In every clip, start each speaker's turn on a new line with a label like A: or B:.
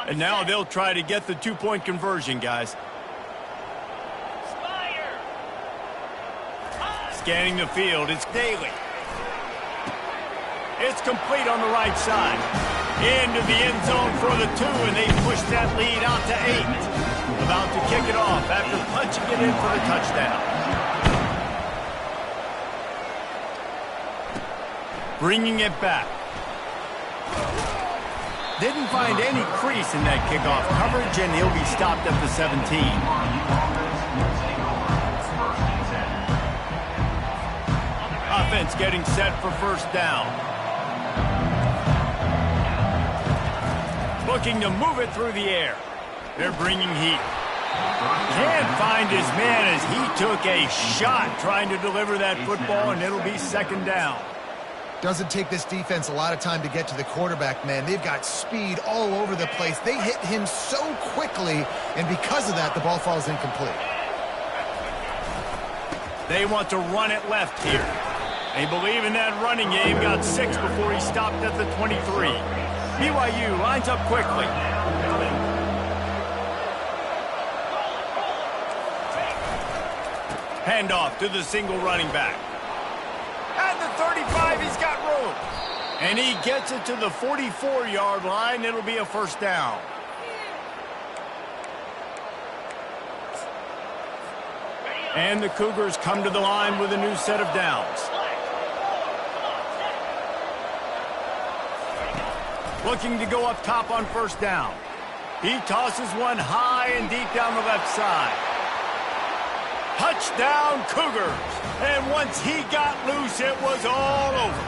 A: And now they'll try to get the two-point conversion, guys. Scanning the field, it's Daly. It's complete on the right side. Into the end zone for the 2, and they push that lead out to 8. About to kick it off after punching it in for the touchdown. Bringing it back. Didn't find any crease in that kickoff coverage, and he'll be stopped at the 17. Offense getting set for first down. Looking to move it through the air. They're bringing heat. Can't find his man as he took a shot trying to deliver that football, and it'll be second down.
B: Doesn't take this defense a lot of time to get to the quarterback, man. They've got speed all over the place. They hit him so quickly, and because of that, the ball falls incomplete.
A: They want to run it left here. They believe in that running game. Got 6 before he stopped at the 23. BYU lines up quickly. Handoff to the single running back. At the 35, he's got room. And he gets it to the 44-yard line. It'll be a first down. And the Cougars come to the line with a new set of downs. Looking to go up top on first down. He tosses one high and deep down the left side. Touchdown, Cougars. And once he got loose, it was all over.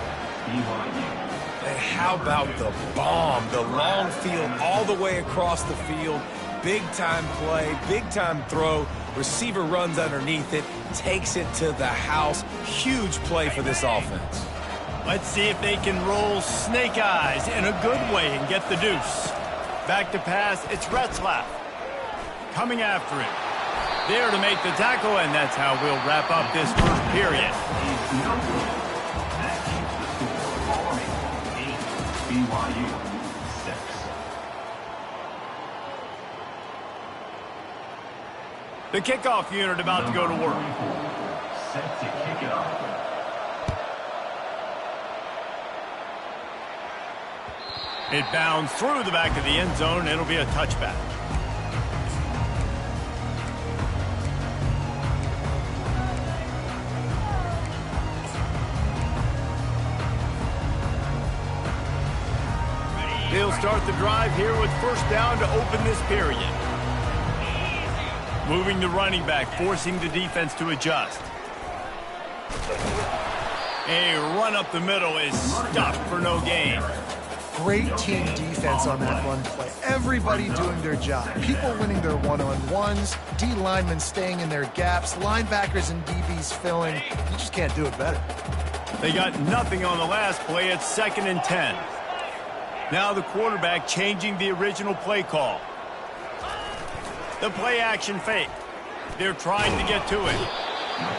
C: And how about the bomb? The long field all the way across the field. Big-time play, big-time throw. Receiver runs underneath it, takes it to the house. Huge play for this offense.
A: Let's see if they can roll snake eyes in a good way and get the deuce. Back to pass, it's Retzlaff. Coming after him. There to make the tackle, and that's how we'll wrap up this first period.
D: BYU 6.
A: The kickoff unit about to go to work.
D: Set to kick it off.
A: It bounds through the back of the end zone. It'll be a touchback. They'll start the drive here with first down to open this period. Moving the running back, forcing the defense to adjust. A run up the middle is stuffed for no gain.
B: Great team defense on that run play. Everybody doing their job. People winning their one-on-ones, D linemen staying in their gaps, linebackers and DBs filling. You just can't do it better.
A: They got nothing on the last play. It's 2nd and 10. Now the quarterback changing the original play call. The play action fake. They're trying to get to it.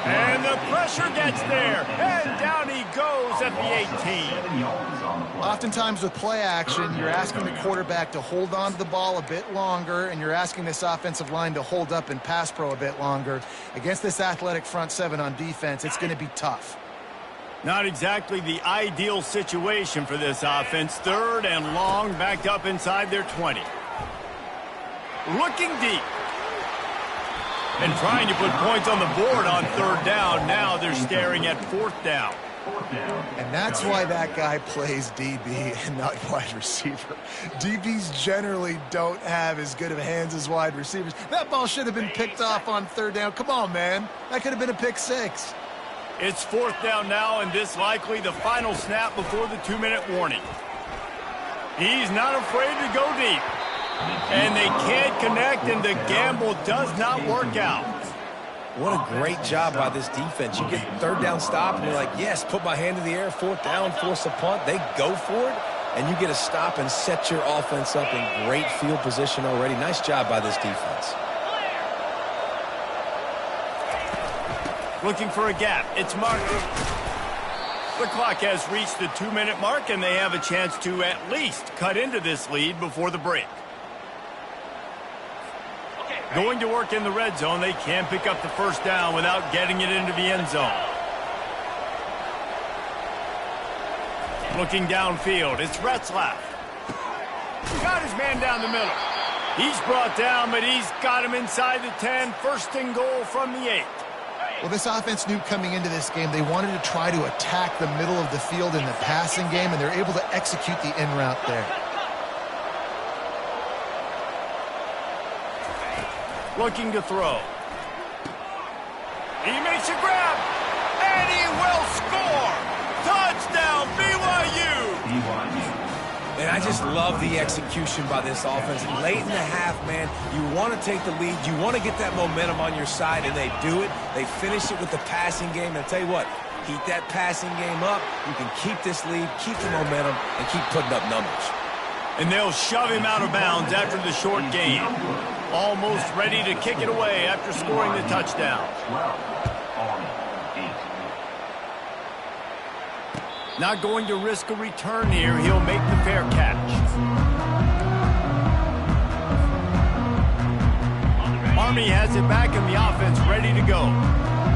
A: And the pressure gets there. And down he goes at the 18.
B: Oftentimes with play action, you're asking the quarterback to hold on to the ball a bit longer, and you're asking this offensive line to hold up in pass pro a bit longer. Against this athletic front seven on defense, it's going to be tough.
A: Not exactly the ideal situation for this offense. 3rd and long, backed up inside their 20. Looking deep. And trying to put points on the board on 3rd down. Now they're staring at 4th down.
B: And that's why that guy plays DB and not wide receiver. DBs generally don't have as good of hands as wide receivers. That ball should have been picked off on 3rd down. Come on, man. That could have been a pick 6.
A: It's 4th down now, and this likely the final snap before the 2-minute warning. He's not afraid to go deep. And they can't connect, and the gamble does not work out.
C: What a great job by this defense. You get 3rd down stop, and you're like, yes, put my hand in the air, 4th down, force a punt. They go for it, and you get a stop and set your offense up in great field position already. Nice job by this defense.
A: Looking for a gap. It's Martin. The clock has reached the 2-minute mark, and they have a chance to at least cut into this lead before the break. Going to work in the red zone, they can't pick up the first down without getting it into the end zone. Looking downfield, it's Retzlaff. Got his man down the middle. He's brought down, but he's got him inside the 10. First and goal from the 8.
B: Well, this offense knew coming into this game they wanted to try to attack the middle of the field in the passing game, and they're able to execute the in route there.
A: Looking to throw. He makes a grab, and he will score. Touchdown, BYU.
C: And I just love the execution by this offense. Late in the half, man, you want to take the lead. You want to get that momentum on your side, and they do it. They finish it with the passing game. And I'll tell you what, keep that passing game up. You can keep this lead, keep the momentum, and keep putting up numbers.
A: And they'll shove him out of bounds after the short gain. Almost ready to kick it away after scoring the touchdown. Not going to risk a return here. He'll make the fair catch. Army has it back in the offense, ready to go.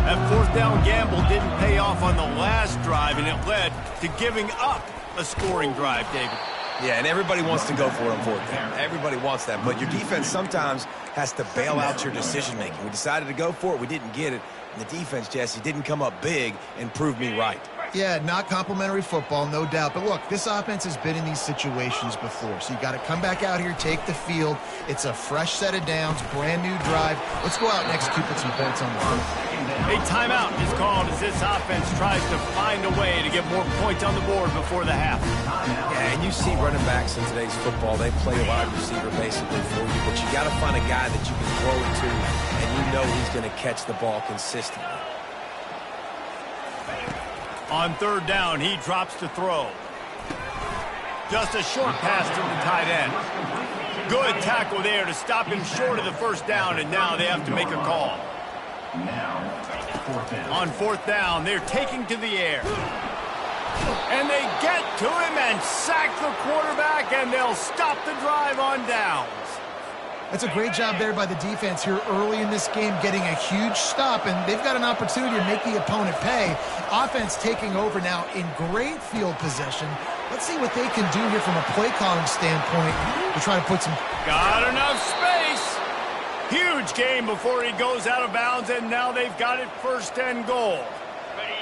A: That fourth down gamble didn't pay off on the last drive, and it led to giving up a scoring drive, David.
C: Yeah, and everybody wants to go for it on fourth down. Everybody wants that, but your defense sometimes has to bail out your decision-making. We decided to go for it. We didn't get it. And the defense, Jesse, didn't come up big and prove me right.
B: Yeah, not complimentary football, no doubt. But look, this offense has been in these situations before. So you got to come back out here, take the field. It's a fresh set of downs, brand new drive. Let's go out and execute with some points on the field.
A: A timeout is called as this offense tries to find a way to get more points on the board before the half.
C: Yeah, and you see running backs in today's football, they play a wide receiver basically for you, but you got to find a guy that you can throw it to, and you know he's going to catch the ball consistently.
A: On third down, he drops to throw. Just a short pass to the tight end. Good tackle there to stop him short of the first down, and now they have to make a call. On fourth down, they're taking to the air. And they get to him and sack the quarterback, and they'll stop the drive on downs.
B: That's a great job there by the defense here early in this game, getting a huge stop, and they've got an opportunity to make the opponent pay. Offense taking over now in great field possession. Let's see what they can do here from a play calling standpoint to try to put some...
A: Got enough space. Huge game before he goes out of bounds, and now they've got it first and goal.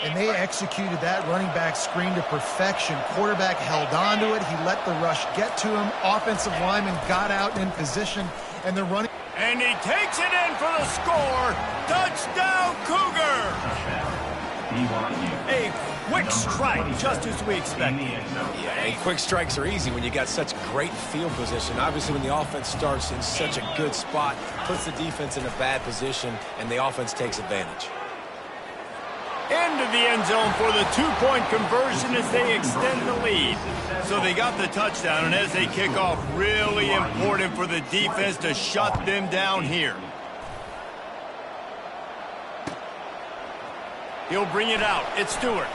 B: And they executed that running back screen to perfection. Quarterback held on to it. He let the rush get to him. Offensive lineman got out in position, and they're running.
A: And he takes it in for the score. Touchdown, Cougar! A quick strike, just as we expected.
C: Yeah, and quick strikes are easy when you got such great field position. Obviously, when the offense starts in such a good spot, puts the defense in a bad position, and the offense takes advantage.
A: Into the end zone for the two-point conversion as they extend the lead. So they got the touchdown, and as they kick off, really important for the defense to shut them down here. He'll bring it out. It's Stewart.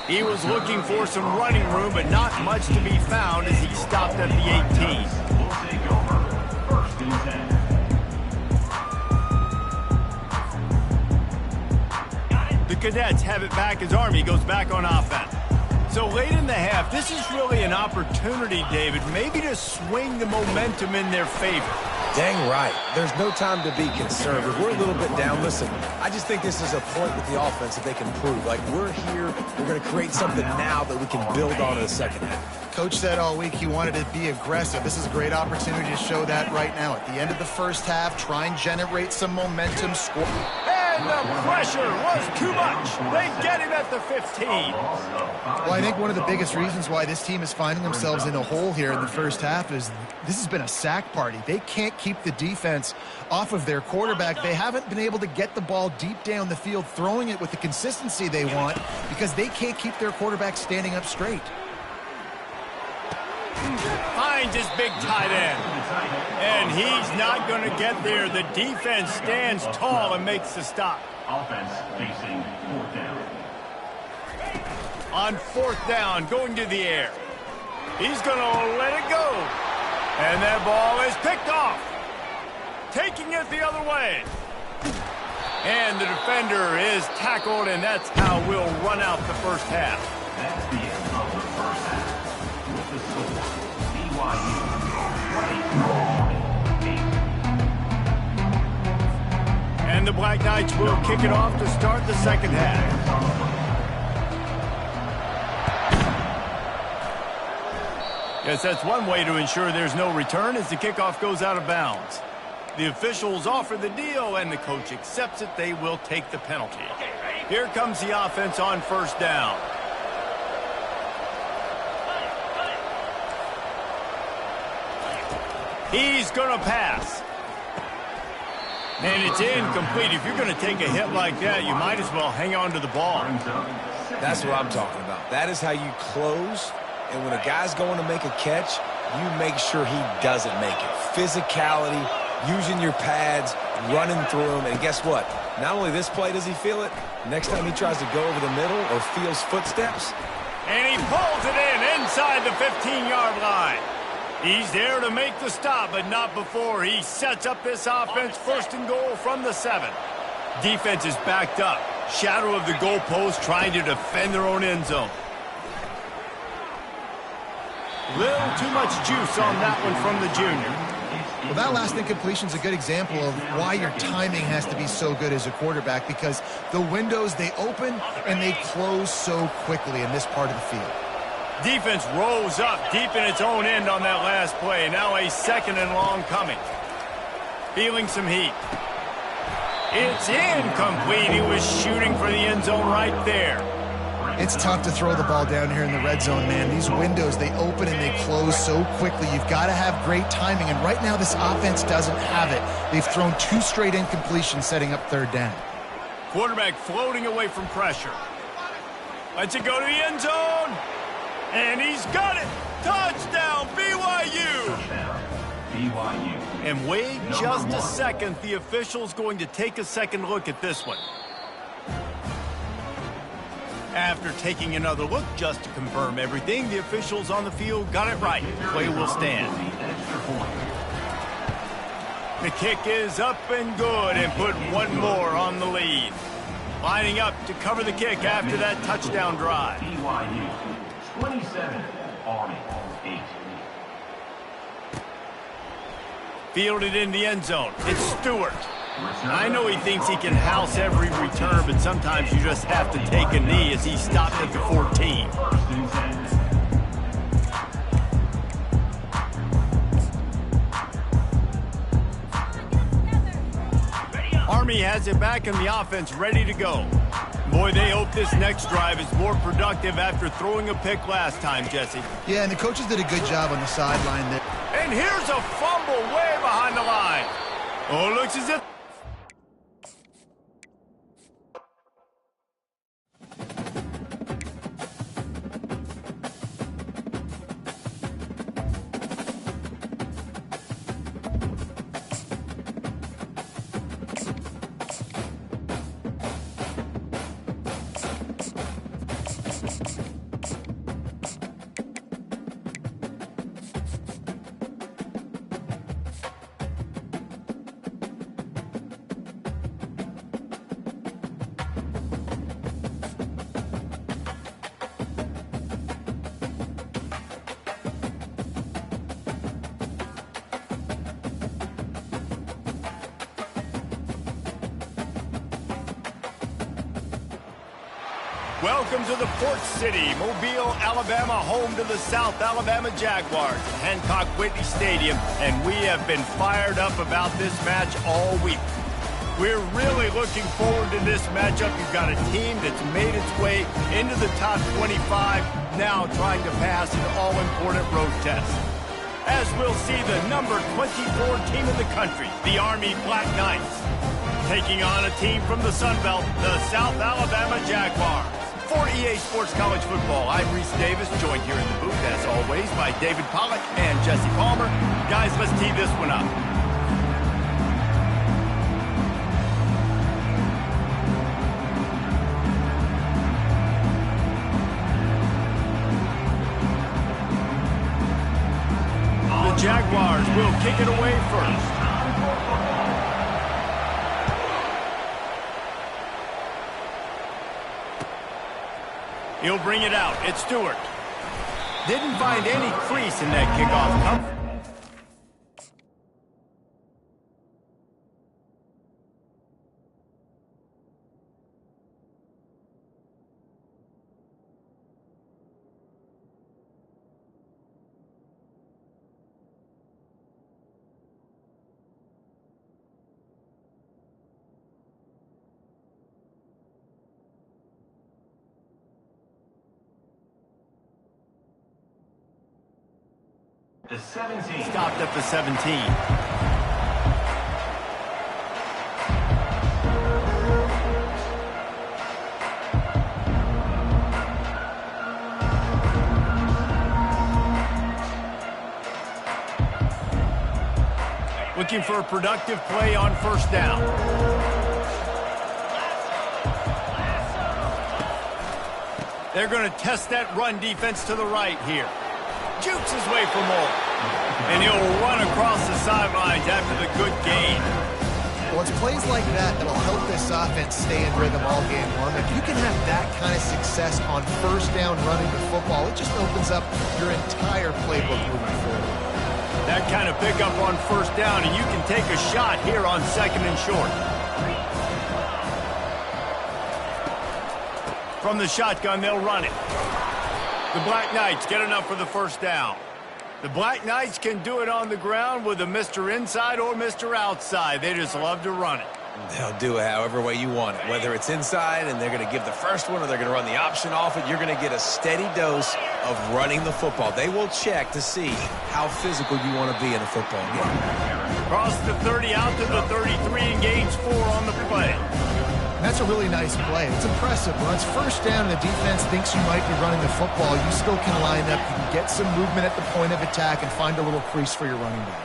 A: He was looking for some running room, but not much to be found as he stopped at the 18.
D: We'll take over first and 10.
A: The Cadets have it back as Army goes back on offense. So late in the half, this is really an opportunity, David, maybe to swing the momentum in their favor.
C: Dang right. There's no time to be conservative. We're a little bit down. Listen, I just think this is a point with the offense that they can prove. Like, we're here, we're going to create something now that we can build on in the second half.
B: Coach said all week he wanted to be aggressive. This is a great opportunity to show that right now. At the end of the first half, try and generate some momentum, score.
A: And the pressure was too much. They get him at the 15.
B: Well, I think one of the biggest reasons why this team is finding themselves in a hole here in the first half is this has been a sack party. They can't keep the defense off of their quarterback. They haven't been able to get the ball deep down the field, throwing it with the consistency they want because they can't keep their quarterback standing up straight.
A: Finds his big tight end. And he's not going to get there. The defense stands tall and makes the stop.
D: Offense facing fourth down.
A: On fourth down, going to the air. He's going to let it go. And that ball is picked off. taking it the other way. And the defender is tackled, and that's how we'll run out the first half.
D: That's the end of the first half. With the score, BYU 20,
A: And the Black Knights will kick it off to start the second half. Yes, that's one way to ensure there's no return as the kickoff goes out of bounds. The officials offer the deal, and the coach accepts it. They will take the penalty. Here comes the offense on first down. He's going to pass. And it's incomplete. If you're going to take a hit like that, you might as well hang on to the ball.
C: That's what I'm talking about. That is how you close. And when a guy's going to make a catch, you make sure he doesn't make it. Physicality, using your pads, running through them. And guess what? Not only this play does he feel it, next time he tries to go over the middle or feels footsteps.
A: And he pulls it in inside the 15-yard line. He's there to make the stop, but not before he sets up this offense first and goal from the 7. Defense is backed up. Shadow of the goalpost trying to defend their own end zone. Little too much juice on that one from the junior.
B: Well, that last incompletion is a good example of why your timing has to be so good as a quarterback, because the windows, they open and they close so quickly in this part of the field.
A: Defense rose up deep in its own end on that last play. Now a second and long coming. Feeling some heat. It's incomplete. He was shooting for the end zone right there.
B: It's tough to throw the ball down here in the red zone, man. These windows, they open and they close so quickly. You've got to have great timing, and right now this offense doesn't have it. They've thrown 2 straight incompletions setting up third down.
A: Quarterback floating away from pressure. Lets it go to the end zone. And he's got it. Touchdown, BYU.
D: touchdown, BYU.
A: And wait just a second. The official's going to take a second look at this one. After taking another look just to confirm everything, the officials on the field got it right. Play will stand. The kick is up and good, and put one more on the lead. Lining up to cover the kick after that touchdown drive.
D: BYU 27, Army 8.
A: Fielded in the end zone. It's Stewart. I know he thinks he can house every return, but sometimes you just have to take a knee as he stopped at the 14.
D: First and 10.
A: Army has it back and the offense ready to go. Boy, they hope this next drive is more productive after throwing a pick last time, Jesse.
B: Yeah, and the coaches did a good job on the sideline there.
A: And here's a fumble way behind the line. Oh, looks as if... Welcome to the Port City, Mobile, Alabama, home to the South Alabama Jaguars at Hancock Whitney Stadium, and we have been fired up about this match all week. We're really looking forward to this matchup. You've got a team that's made its way into the top 25, now trying to pass an all-important road test. As we'll see the number 24 team in the country, the Army Black Knights, taking on a team from the Sun Belt, the South Alabama Jaguars. For EA Sports College Football, I'm Reese Davis, joined here in the booth, as always, by David Pollack and Jesse Palmer. Guys, let's tee this one up. The Jaguars will kick it away first. He'll bring it out. It's Stewart. Didn't find any crease in that kickoff cover.
D: The 17.
A: Stopped at the 17. Looking for a productive play on first down. They're going to test that run defense to the right here. Jukes his way for more. And he'll run across the sidelines after the good gain.
B: Well, it's plays like that that'll help this offense stay in rhythm all game long. If you can have that kind of success on first down running the football, it just opens up your entire playbook moving forward.
A: That kind of pickup on first down, and you can take a shot here on second and short. From the shotgun, they'll run it. The Black Knights get enough for the first down. The Black Knights can do it on the ground with a Mr. Inside or Mr. Outside. They just love to run it.
C: They'll do it however way you want it. Whether it's inside and they're going to give the first one or they're going to run the option off it, you're going to get a steady dose of running the football. They will check to see how physical you want to be in a football game.
A: Cross the 30 out to the 33 and gains 4 on the play.
B: That's a really nice play. It's impressive. When it's first down and the defense thinks you might be running the football, you still can line up. You can get some movement at the point of attack and find a little crease for your running back.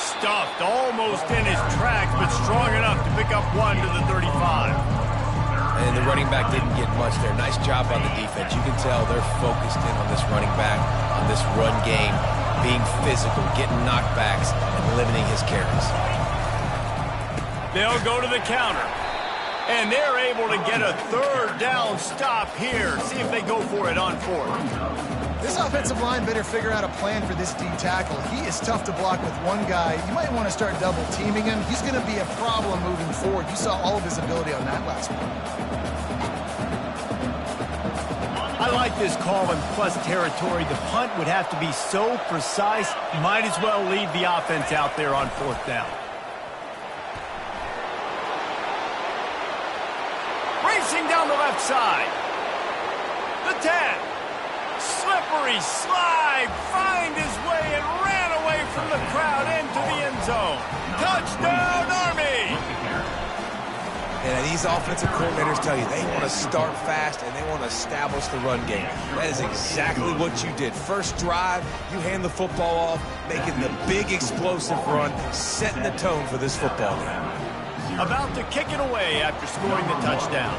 A: Stuffed almost in his tracks, but strong enough to pick up 1 to the 35.
C: And the running back didn't get much there. Nice job on the defense. You can tell they're focused in on this running back, on this run game, being physical, getting knockbacks, and limiting his carries.
A: They'll go to the counter. And they're able to get a third down stop here. See if they go for it on 4th.
B: This offensive line better figure out a plan for this D tackle. He is tough to block with one guy. You might want to start double teaming him. He's going to be a problem moving forward. You saw all of his ability on that last one.
A: I like this call in plus territory. The punt would have to be so precise, might as well leave the offense out there on 4th down. Racing down the left side. The 10. Slippery slide. Find his way and ran away from the crowd into the end zone. Touchdown, Army!
C: And these offensive coordinators tell you they want to start fast and they want to establish the run game. That is exactly what you did. First drive, you hand the football off, making the big explosive run, setting the tone for this football game.
A: About to kick it away after scoring the touchdown.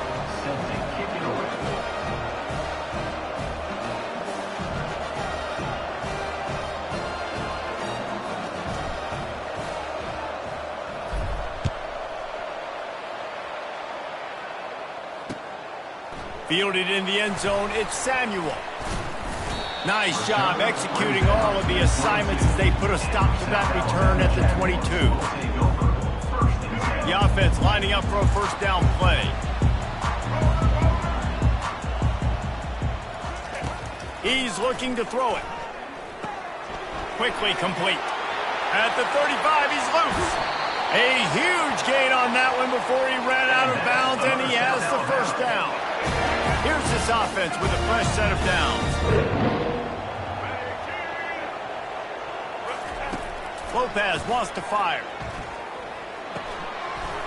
A: Fielded in the end zone, it's Samuel. Nice job executing all of the assignments as they put a stop to that return at the 22. The offense lining up for a first down play. He's looking to throw it. Quickly complete. At the 35, he's loose. A huge gain on that one before he ran out of bounds, and he has the first down. Here's this offense with a fresh set of downs. Lopez wants to fire.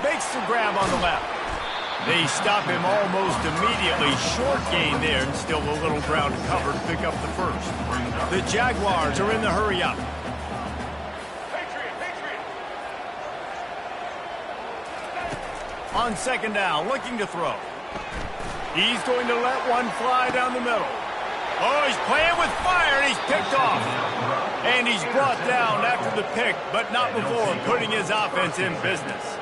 A: Makes the grab on the left. They stop him almost immediately. Short gain there, and still a little ground to cover to pick up the first. The Jaguars are in the hurry-up. On second down, looking to throw. He's going to let one fly down the middle. Oh, he's playing with fire, and he's picked off. And he's brought down after the pick, but not before putting his offense in business.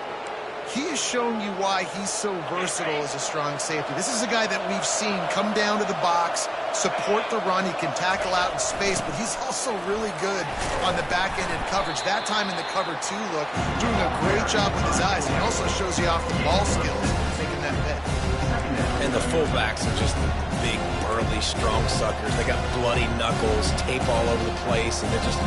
B: he has shown you why he's so versatile as a strong safety. This is a guy that we've seen come down to the box, support the run. He can tackle out in space, but he's also really good on the back-ended coverage. That time in the cover two look, doing a great job with his eyes. He also shows you off the ball skills, making that bet.
C: And the fullbacks are just the big, burly, strong suckers. They got bloody knuckles, tape all over the place, and they're just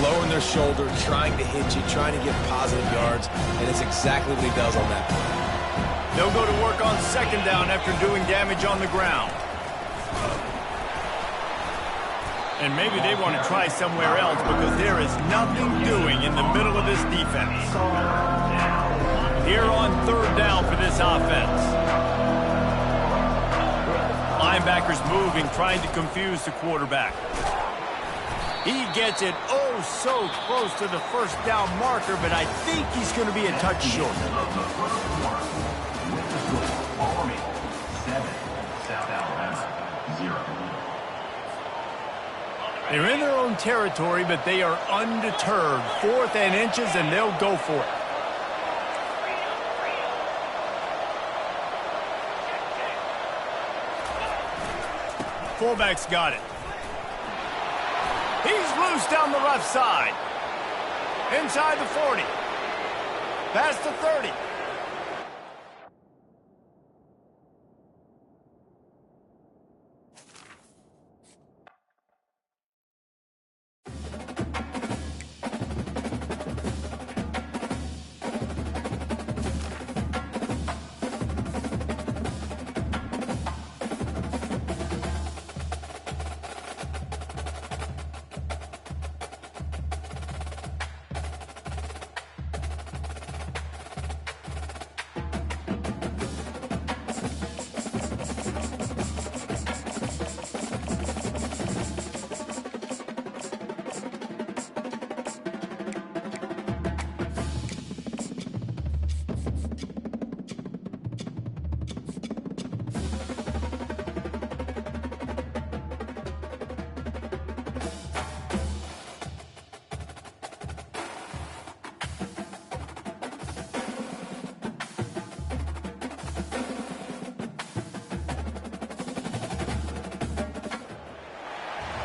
C: lowering their shoulder, trying to hit you, trying to get positive yards, and it's exactly what he does on that play.
A: They'll go to work on second down after doing damage on the ground. And maybe they want to try somewhere else because there is nothing doing in the middle of this defense. Here on third down for this offense. Linebackers moving, trying to confuse the quarterback. He gets it oh so close to the first down marker, but I think he's going to be a touch short. They're in their own territory, but they are undeterred. 4th and inches, and they'll go for it. Fullback's got it. He's loose down the left side. Inside the 40. Past the 30.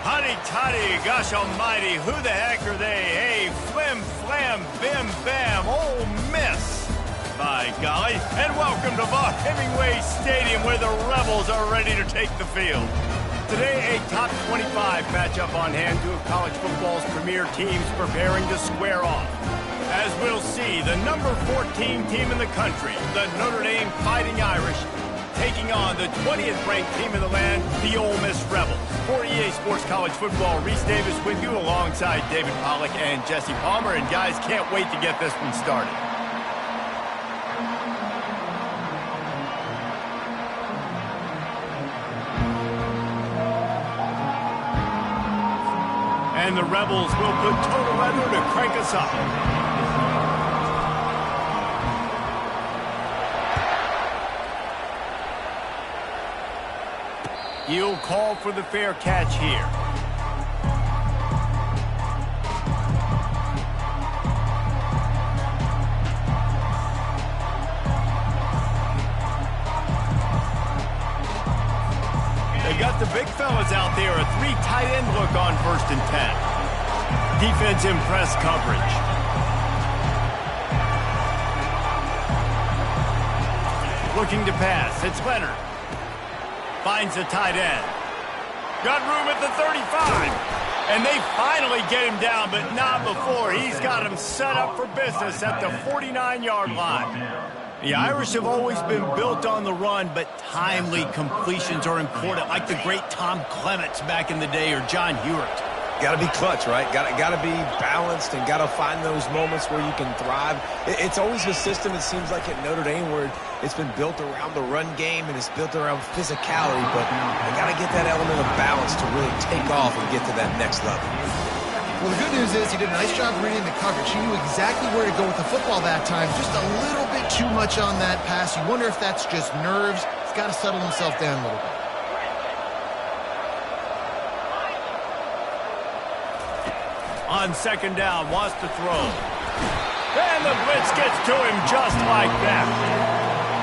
A: Hotty-toddy, gosh almighty, who the heck are they? Hey, flim, flam, bim, bam, Ole Miss. By golly, and welcome to Vaught Hemingway Stadium where the Rebels are ready to take the field. Today, a top 25 matchup on hand, two of college football's premier teams preparing to square off. As we'll see, the number 14 team in the country, the Notre Dame Fighting Irish, taking on the 20th ranked team in the land, the Ole Miss Rebels. For EA Sports College Football, Reese Davis with you alongside David Pollack and Jesse Palmer. And guys, can't wait to get this one started. And the Rebels will put total weather to crank us up. He'll call for the fair catch here. They got the big fellas out there. A 3 tight end look on 1st and 10. Defense in press coverage. Looking to pass. It's Leonard. Finds the tight end. Got room at the 35. And they finally get him down, but not before. He's got him set up for business at the 49-yard line. The Irish have always been built on the run, but timely completions are important, like the great Tom Clements back in the day or John Hewitt.
C: Got to be clutch, right? Got to be balanced and got to find those moments where you can thrive. It's always a system, it seems like, at Notre Dame where it's been built around the run game and it's built around physicality, but they got to get that element of balance to really take off and get to that next level.
B: Well, the good news is he did a nice job reading the coverage. He knew exactly where to go with the football that time. Just a little bit too much on that pass. You wonder if that's just nerves. He's got to settle himself down a little bit.
A: On second down, wants to throw. And the blitz gets to him just like that.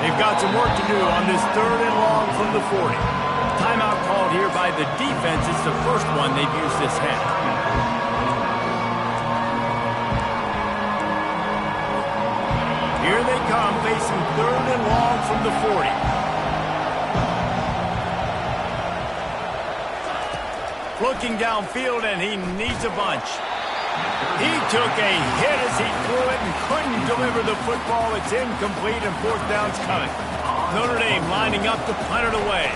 A: They've got some work to do on this 3rd and long from the 40. Timeout called here by the defense. It's the first one they've used this half. Here they come, facing 3rd and long from the 40. Looking downfield, and he needs a bunch. He took a hit as he threw it and couldn't deliver the football. It's incomplete, and 4th down's coming. Notre Dame lining up to punt it away.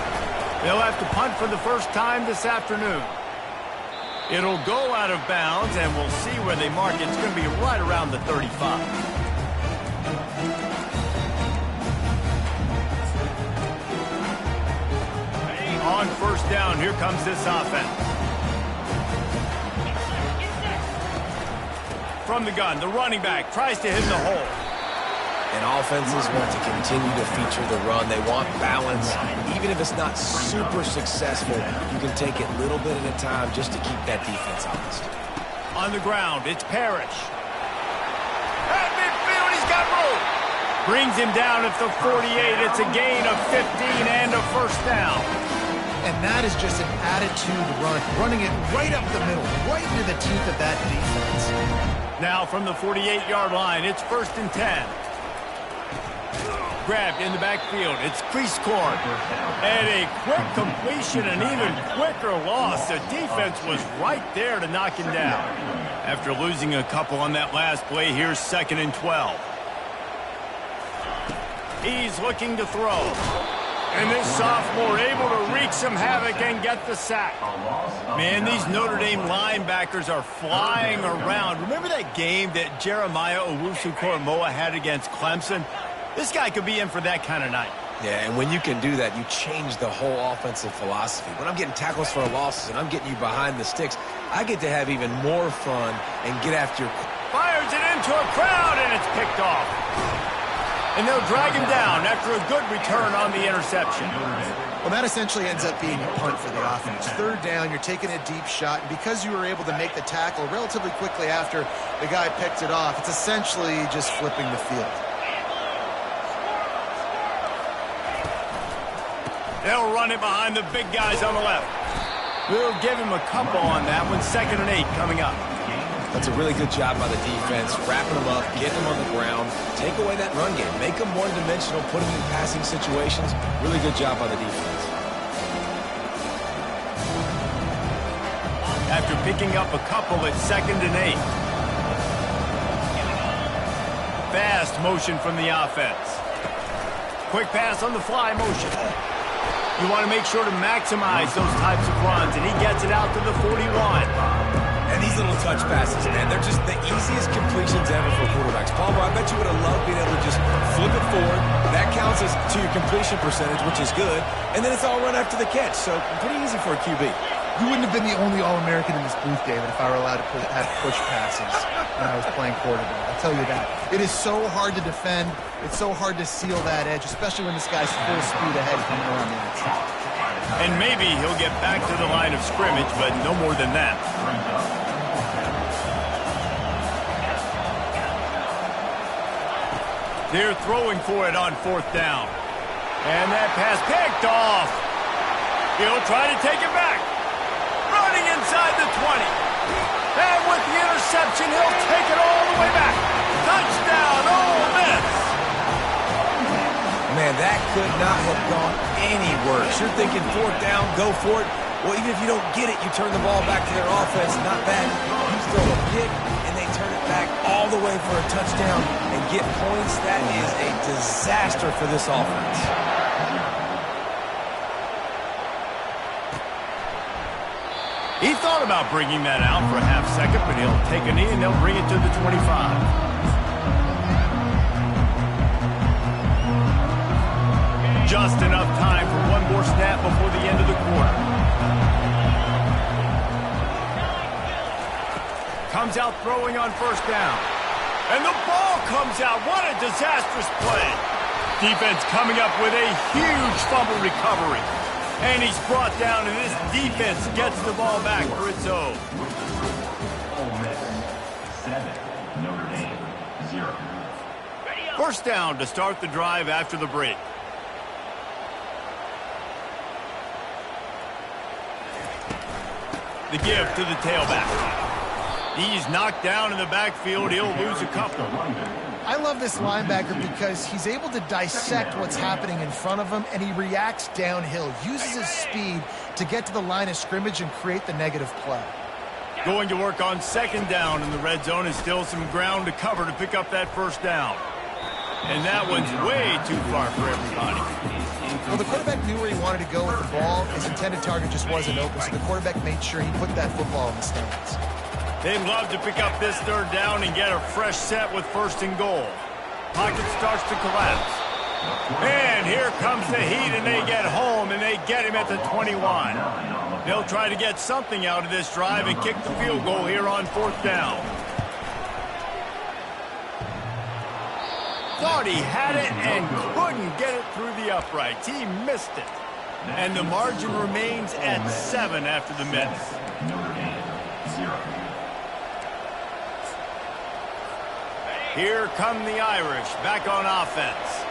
A: They'll have to punt for the first time this afternoon. It'll go out of bounds, and we'll see where they mark it. It's going to be right around the 35. On 1st down, here comes this offense. From the gun, the running back tries to hit the hole.
C: And offenses want to continue to feature the run. They want balance. Even if it's not super successful, you can take it little bit at a time just to keep that defense honest.
A: On the ground, it's Parrish. At midfield, he's got room. Brings him down at the 48. It's a gain of 15 and a 1st down.
B: And that is just an attitude run, running it right up the middle, right into the teeth of that defense.
A: Now from the 48-yard line, it's 1st and 10. Grabbed in the backfield. It's Creascorn. And a quick completion, an even quicker loss. The defense was right there to knock him down. After losing a couple on that last play, here's 2nd and 12. He's looking to throw. And this sophomore able to wreak some havoc and get the sack. Man, these Notre Dame linebackers are flying around. Remember that game that Jeremiah Owusu-Koramoah had against Clemson? This guy could be in for that kind of night.
C: Yeah, and when you can do that, you change the whole offensive philosophy. When I'm getting tackles for losses and I'm getting you behind the sticks, I get to have even more fun and get after your...
A: Fires it into a crowd, and it's picked off. And they'll drag him down after a good return on the interception.
B: Well, that essentially ends up being a punt for the offense. 3rd down, you're taking a deep shot, and because you were able to make the tackle relatively quickly after the guy picked it off, it's essentially just flipping the field.
A: They'll run it behind the big guys on the left. We'll give him a couple on that one. 2nd and 8 coming up.
C: That's a really good job by the defense, wrapping them up, getting them on the ground, take away that run game, make them one-dimensional, put them in passing situations. Really good job by the defense.
A: After picking up a couple, it's 2nd and 8. Fast motion from the offense. Quick pass on the fly motion. You want to make sure to maximize those types of runs, and he gets it out to the 41.
C: And these little touch passes, man, they're just the easiest completions ever for quarterbacks. Palmer, I bet you would have loved being able to just flip it forward. That counts as to your completion percentage, which is good. And then it's all run after the catch, so pretty easy for a QB.
B: You wouldn't have been the only All-American in this booth, David, if I were allowed to have push passes when I was playing quarterback. I'll tell you that. It is so hard to defend. It's so hard to seal that edge, especially when this guy's full speed ahead coming around the outside.
A: And maybe he'll get back to the line of scrimmage, but no more than that. They're throwing for it on 4th down. And that pass picked off. He'll try to take it back. Running inside the 20. And with the interception, he'll take it all the way back. Touchdown, Ole Miss.
C: Man, that could not have gone any worse. You're thinking 4th down, go for it. Well, even if you don't get it, you turn the ball back to their offense. Not bad. You throw a pick, and they turn it back all the way for a touchdown and get points. That is a disaster for this offense.
A: He thought about bringing that out for a half second, but he'll take a knee and they'll bring it to the 25. Just enough time for one more snap before the end of the quarter. Comes out throwing on 1st down. And the ball comes out. What a disastrous play. Defense coming up with a huge fumble recovery. And he's brought down, and this defense gets the ball back for its own.
D: Ole Miss 7, Notre Dame 0.
A: First down to start the drive after the break. The give to the tailback. He's knocked down in the backfield. He'll lose a couple.
B: I love this linebacker because he's able to dissect what's happening in front of him, and he reacts downhill, uses his speed to get to the line of scrimmage and create the negative play.
A: Going to work on second down in the red zone is still some ground to cover to pick up that first down. And that one's way too far for everybody.
B: Well, the quarterback knew where he wanted to go with the ball. His intended target just wasn't open, so the quarterback made sure he put that football in the stands.
A: They'd love to pick up this third down and get a fresh set with first and goal. Pocket starts to collapse. And here comes the heat, and they get home, and they get him at the 21. They'll try to get something out of this drive and kick the field goal here on fourth down. Thought he had it and couldn't get it through the uprights. He missed it. And the margin remains at 7 after the miss. Here come the Irish back on offense.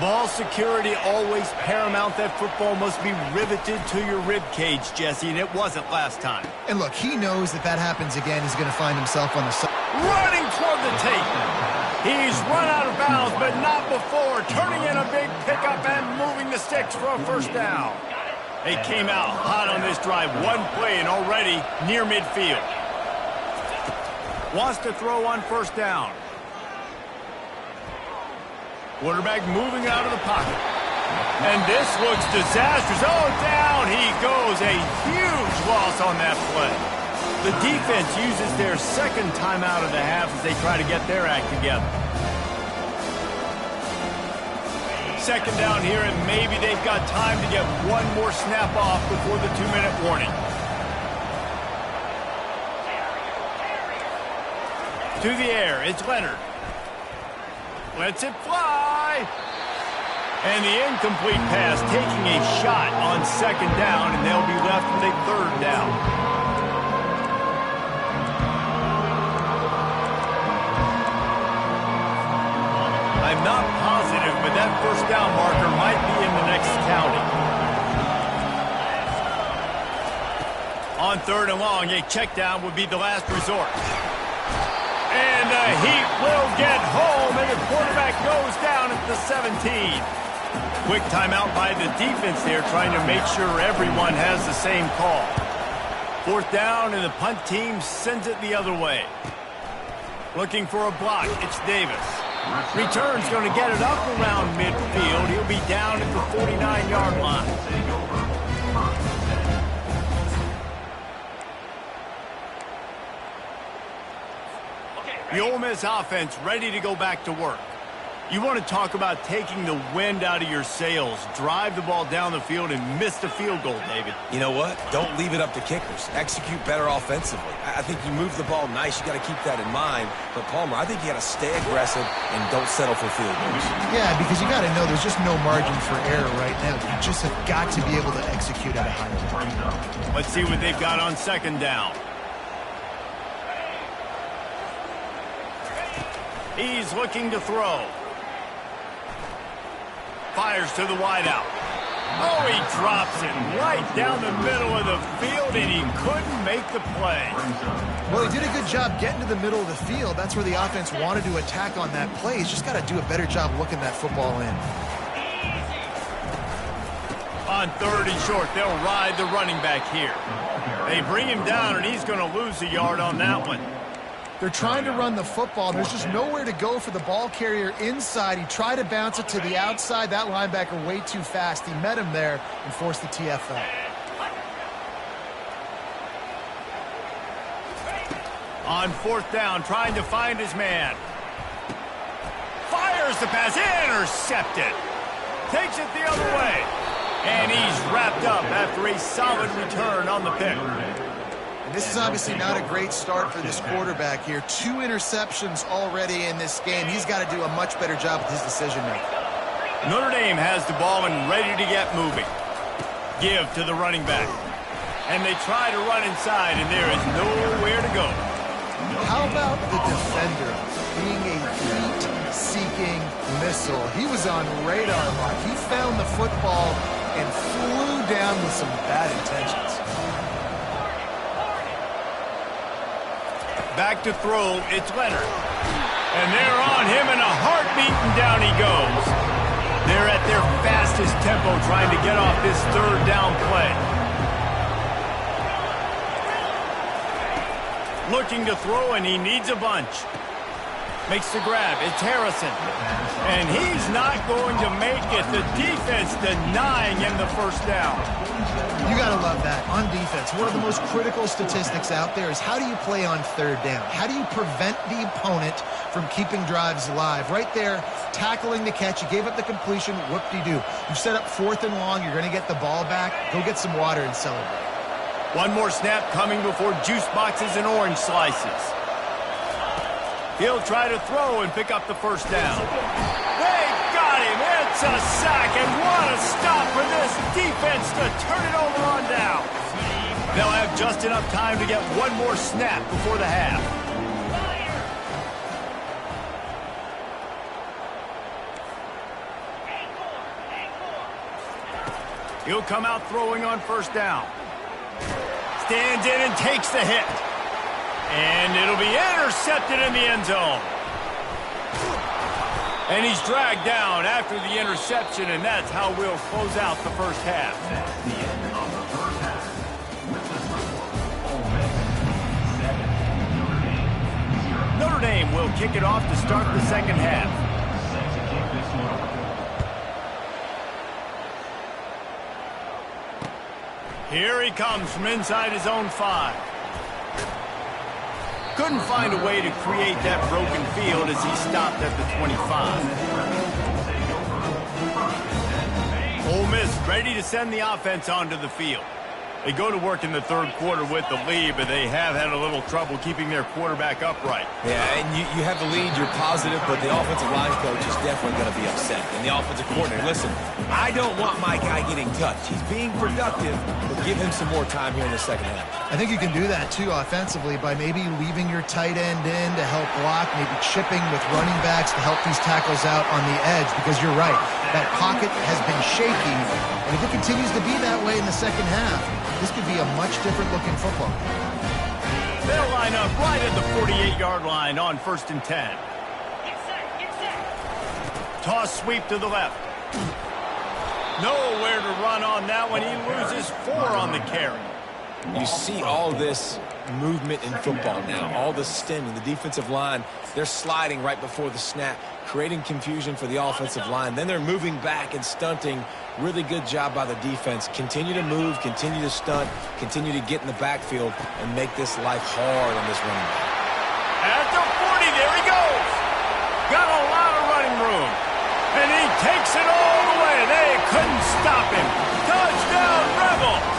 A: Ball security always paramount. That football must be riveted to your rib cage, Jesse, and it wasn't last time.
B: And look, he knows that happens again, he's going to find himself on the side.
A: Running toward the tape. He's run out of bounds, but not before. Turning in a big pickup and moving the sticks for a first down. They came out hot on this drive. One play and already near midfield. Wants to throw on first down. Quarterback moving out of the pocket. And this looks disastrous. Oh, down he goes. A huge loss on that play. The defense uses their second timeout of the half as they try to get their act together. Second down here, and maybe they've got time to get one more snap off before the 2-minute warning. To the air, it's Leonard. Lets it fly. And the incomplete pass taking a shot on second down, and they'll be left with a third down. I'm not positive, but that first down marker might be in the next county. On third and long, a check down would be the last resort. And the Heat will get home, and the quarterback goes down at the 17. Quick timeout by the defense there, trying to make sure everyone has the same call. Fourth down, and the punt team sends it the other way. Looking for a block, it's Davis. Return's going to get it up around midfield. He'll be down at the 49-yard line. The Ole Miss offense ready to go back to work. You want to talk about taking the wind out of your sails. Drive the ball down the field and miss the field goal, David.
C: You know what? Don't leave it up to kickers. Execute better offensively. I think you move the ball nice. You got to keep that in mind. But, Palmer, I think you got to stay aggressive and don't settle for field goals.
B: Yeah, because you got to know there's just no margin for error right now. You just have got to be able to execute at a high level.
A: Let's see what they've got on second down. He's looking to throw. Fires to the wideout. Oh, he drops it right down the middle of the field, and he couldn't make the play.
B: Well, he did a good job getting to the middle of the field. That's where the offense wanted to attack on that play. He's just got to do a better job looking that football in.
A: On third and short, they'll ride the running back here. They bring him down, and he's going to lose a yard on that one.
B: They're trying to run the football. There's just nowhere to go for the ball carrier inside. He tried to bounce it to the outside. That linebacker way too fast. He met him there and forced the TFL.
A: On fourth down, trying to find his man. Fires the pass, intercepted. Takes it the other way. And he's wrapped up after a solid return on the pick.
B: This is obviously not a great start for this quarterback here. 2 interceptions already in this game. He's got to do a much better job with his decision-making.
A: Notre Dame has the ball and ready to get moving. Give to the running back. And they try to run inside, and there is nowhere to go.
B: How about the defender being a Heat heat-seeking missile. He was on radar mark. He found the football and flew down with some bad intentions.
A: Back to throw, it's Leonard. And they're on him in a heartbeat, and down he goes. They're at their fastest tempo trying to get off this third down play. Looking to throw, and he needs a bunch. Makes the grab. It's Harrison. And he's not going to make it. The defense denying him the first down.
B: You got to love that. On defense, one of the most critical statistics out there is how do you play on third down? How do you prevent the opponent from keeping drives alive? Right there, tackling the catch. You gave up the completion. Whoop-de-doo. You've set up 4th and long. You're going to get the ball back. Go get some water and celebrate.
A: One more snap coming before juice boxes and orange slices. He'll try to throw and pick up the first down. They got him. It's a sack, and what a stop for this defense to turn it over on down. They'll have just enough time to get one more snap before the half. He'll come out throwing on first down. Stands in and takes the hit. And it'll be intercepted in the end zone. And he's dragged down after the interception, and that's how we'll close out the first half.
D: That's the end of the first half. With the score, Ole Miss 7, Notre Dame 0.
A: Notre Dame will kick it off to start the second half.
D: Set to kick this one off.
A: Here he comes from inside his own 5. Couldn't find a way to create that broken field as he stopped at the 25. Ole Miss ready to send the offense onto the field. They go to work in the third quarter with the lead, but they have had a little trouble keeping their quarterback upright.
C: Yeah, and you have the lead, you're positive, but the offensive line coach is definitely going to be upset. And the offensive coordinator, listen, I don't want my guy getting touched. He's being productive, but give him some more time here in the second half.
B: I think you can do that, too, offensively, by maybe leaving your tight end in to help block, maybe chipping with running backs to help these tackles out on the edge, because you're right. That pocket has been shaky, and if it continues to be that way in the second half, this could be a much different looking football.
A: They'll line up right at the 48-yard line on 1st and 10. Toss sweep to the left. Nowhere to run on that one. He loses 4 on the carry.
C: You see all this movement in football now, all the stemming, the defensive line, they're sliding right before the snap, creating confusion for the offensive line. Then they're moving back and stunting. Really good job by the defense. Continue to move, continue to stunt, continue to get in the backfield and make this life hard on this running back.
A: At the 40, there he goes. Got a lot of running room. And he takes it all the way. They couldn't stop him. Touchdown, Rebels.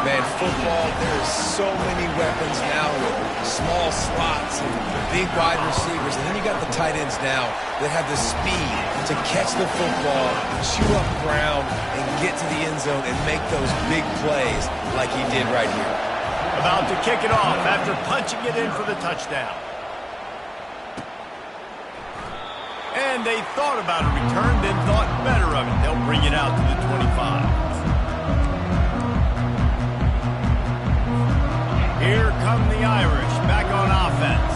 C: Man, football, there's so many weapons now with small slots and big wide receivers. And then you got the tight ends now that have the speed to catch the football, chew up ground, and get to the end zone and make those big plays like he did right here.
A: About to kick it off after punching it in for the touchdown. And they thought about a return, then thought better of it. They'll bring it out to the 25. Here come the Irish, back on offense.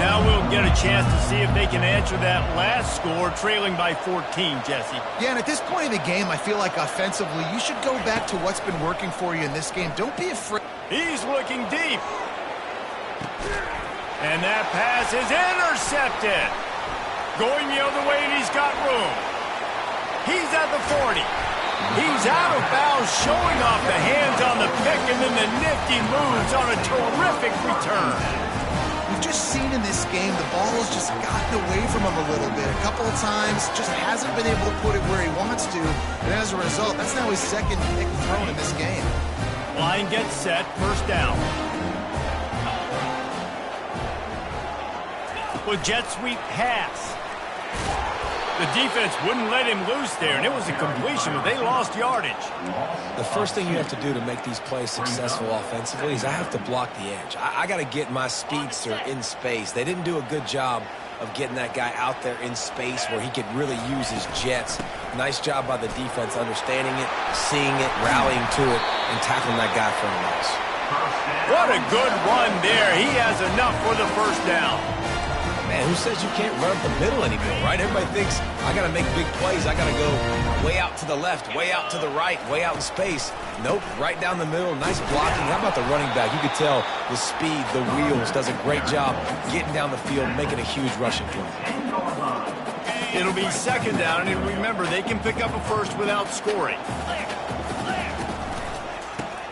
A: Now we'll get a chance to see if they can answer that last score, trailing by 14, Jesse.
B: Yeah, and at this point in the game, I feel like offensively, you should go back to what's been working for you in this game. Don't be afraid.
A: He's looking deep. And that pass is intercepted. Going the other way, and he's got room. He's at the 40. He's out of bounds, showing off the hands on the pick, and then the nifty moves on a terrific return.
B: We've just seen in this game the ball has just gotten away from him a little bit. A couple of times, just hasn't been able to put it where he wants to. And as a result, that's now his second pick thrown in this game.
A: Line gets set, first down. With jet sweep pass. The defense wouldn't let him loose there, and it was a completion, but they lost yardage.
C: The first thing you have to do to make these plays successful offensively is I have to block the edge. I got to get my speedster in space. They didn't do a good job of getting that guy out there in space where he could really use his jets. Nice job by the defense understanding it, seeing it, rallying to it, and tackling that guy for a loss.
A: What a good run there. He has enough for the first down.
C: Man, who says you can't run up the middle anymore, right? Everybody thinks, I got to make big plays. I got to go way out to the left, way out to the right, way out in space. Nope, right down the middle. Nice blocking. How about the running back? You could tell the speed, the wheels, does a great job getting down the field, making a huge rushing play.
A: It'll be second down, and remember, they can pick up a first without scoring.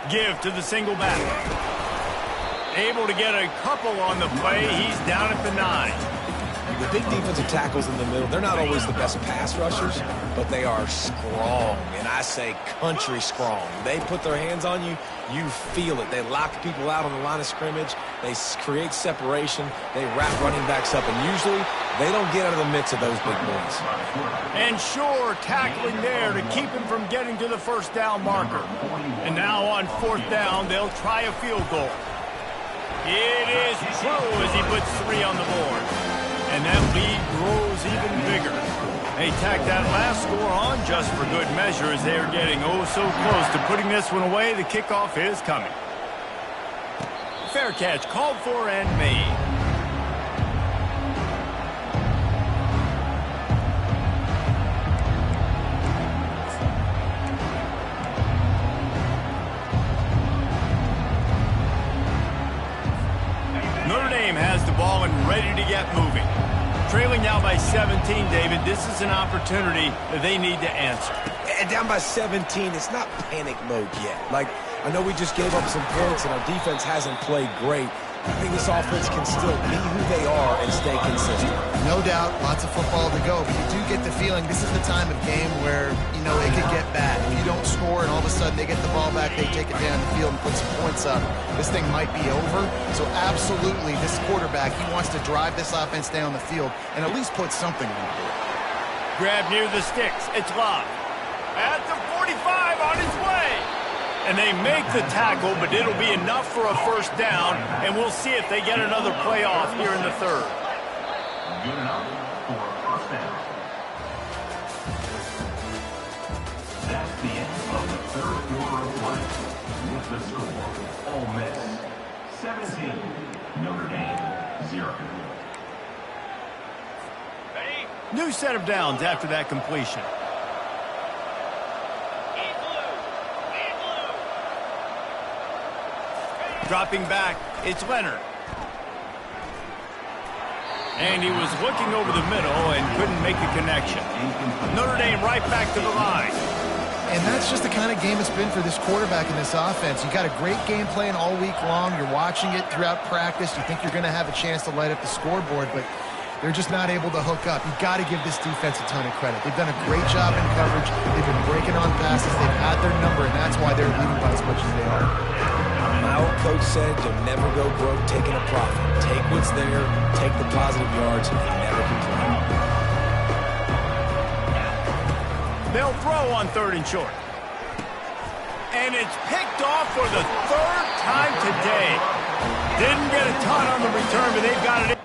A: Give to the single back. Able to get a couple on the play. He's down at the 9.
C: The big defensive tackles in the middle, they're not always the best pass rushers, but they are strong, and I say country strong. They put their hands on you, you feel it. They lock people out on the line of scrimmage. They create separation. They wrap running backs up, and usually they don't get out of the midst of those big boys.
A: And sure, tackling there to keep him from getting to the first down marker. And now on fourth down, they'll try a field goal. It is true as he puts 3 on the board. And that lead grows even bigger. They tack that last score on just for good measure as they are getting oh so close to putting this one away. The kickoff is coming. Fair catch called for and made. Notre Dame has the ball and ready to get moving. Trailing now by 17, David. This is an opportunity that they need to answer.
C: And down by 17, it's not panic mode yet. Like, I know we just gave up some points and our defense hasn't played great. I think this offense can still be who they are and stay consistent.
B: No doubt, lots of football to go, but you do get the feeling this is the time of game where, it could get bad. If you don't score and all of a sudden they get the ball back, they take it down the field and put some points up, this thing might be over. So absolutely, this quarterback, he wants to drive this offense down the field and at least put something on the board.
A: Grab near the sticks. It's Love. At the 45 on his way. And they make the tackle, but it'll be enough for a first down, and we'll see if they get another play off here in the third.
D: Good enough for a first down. That's the end of the third quarter of play. With the score, Ole Miss 17, Notre Dame 0.
A: New set of downs after that completion. Dropping back, it's Leonard. And he was looking over the middle and couldn't make the connection. Notre Dame right back to the line.
B: And that's just the kind of game it's been for this quarterback in this offense. You got a great game plan all week long. You're watching it throughout practice. You think you're going to have a chance to light up the scoreboard, but they're just not able to hook up. You've got to give this defense a ton of credit. They've done a great job in coverage. They've been breaking on passes. They've had their number, and that's why they're leading by as much as they are.
C: My old coach said you'll never go broke taking a profit. Take what's there, take the positive yards, and never complain.
A: They'll throw on 3rd and short. And it's picked off for the 3rd time today. Didn't get a ton on the return, but they've got it.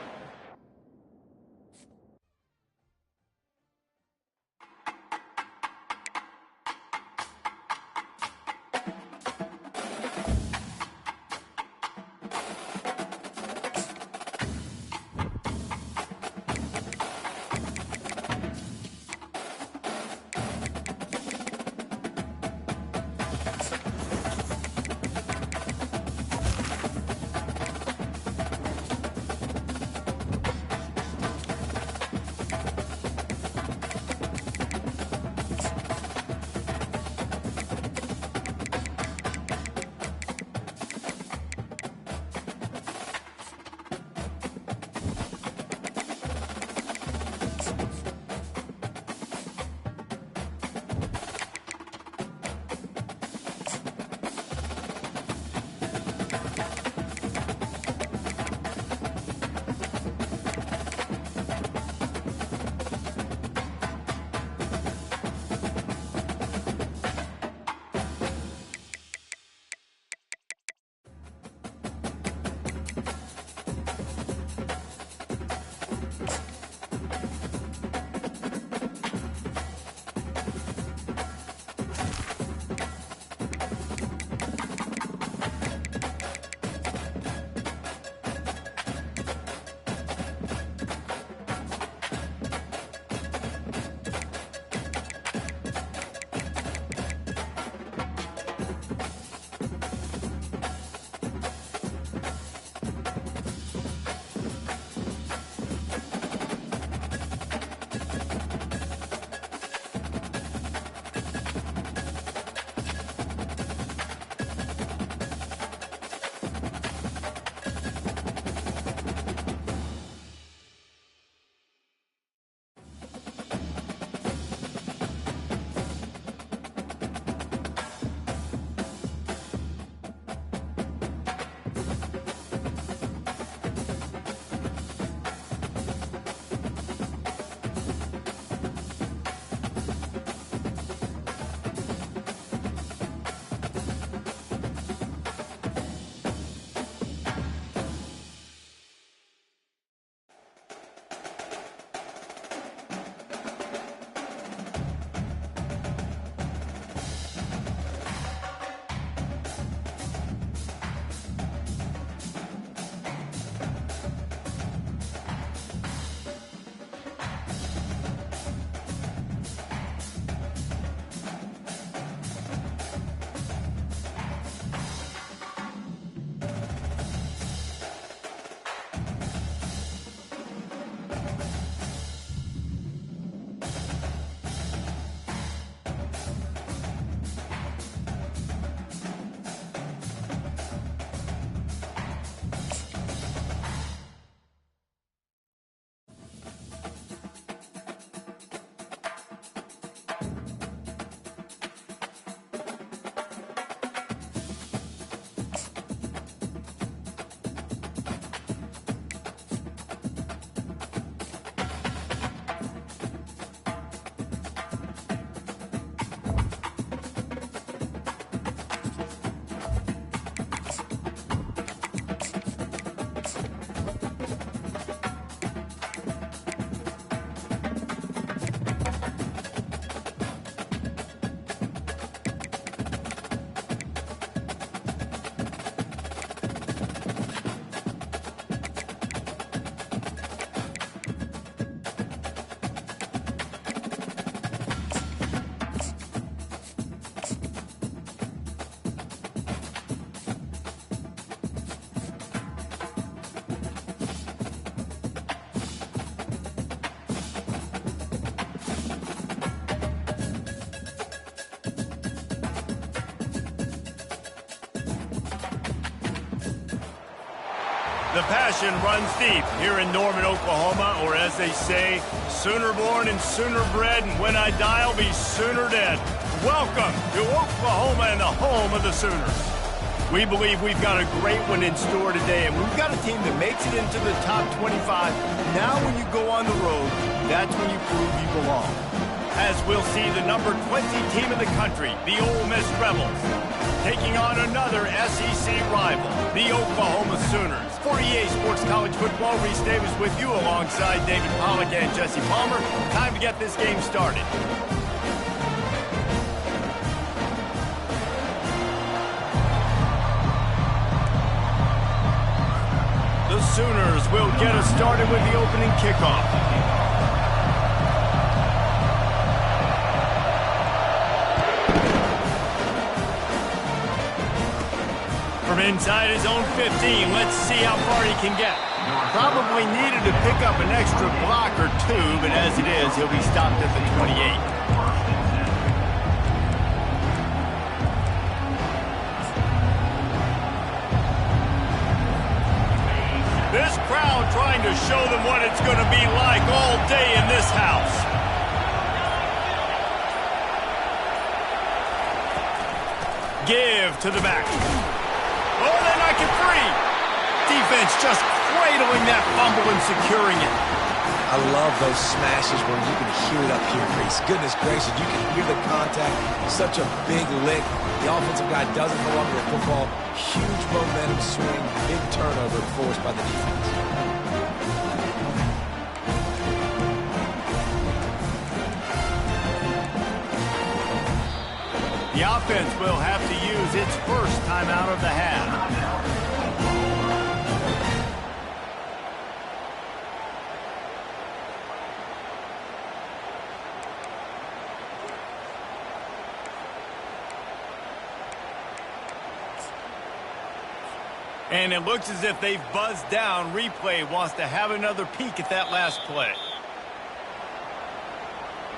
A: The passion runs deep here in Norman, Oklahoma, or as they say, sooner born and sooner bred, and when I die, I'll be sooner dead. Welcome to Oklahoma and the home of the Sooners. We believe we've got a great one in store today, and we've got a team that makes it into the top 25. Now when you go on the road, that's when you prove you belong. As we'll see the number 20 team in the country, the Ole Miss Rebels, taking on another SEC rival, the Oklahoma Sooners. For EA Sports College Football, Reese Davis with you alongside David Pollack and Jesse Palmer. Time to get this game started. The Sooners will get us started with the opening kickoff. From inside his own 15, let's see how far he can get. Probably needed to pick up an extra block or two, but as it is, he'll be stopped at the 28. This crowd trying to show them what it's going to be like all day in this house. Give to the back. Oh, they knock it free. Defense just cradling that fumble and securing it.
C: I love those smashes where you can hear it up here, Reese. Goodness gracious, you can hear the contact. Such a big lick. The offensive guy doesn't go under the football. Huge momentum swing, big turnover forced by the defense.
A: The offense will have to use its first timeout of the half. And it looks as if they've buzzed down. Replay wants to have another peek at that last play.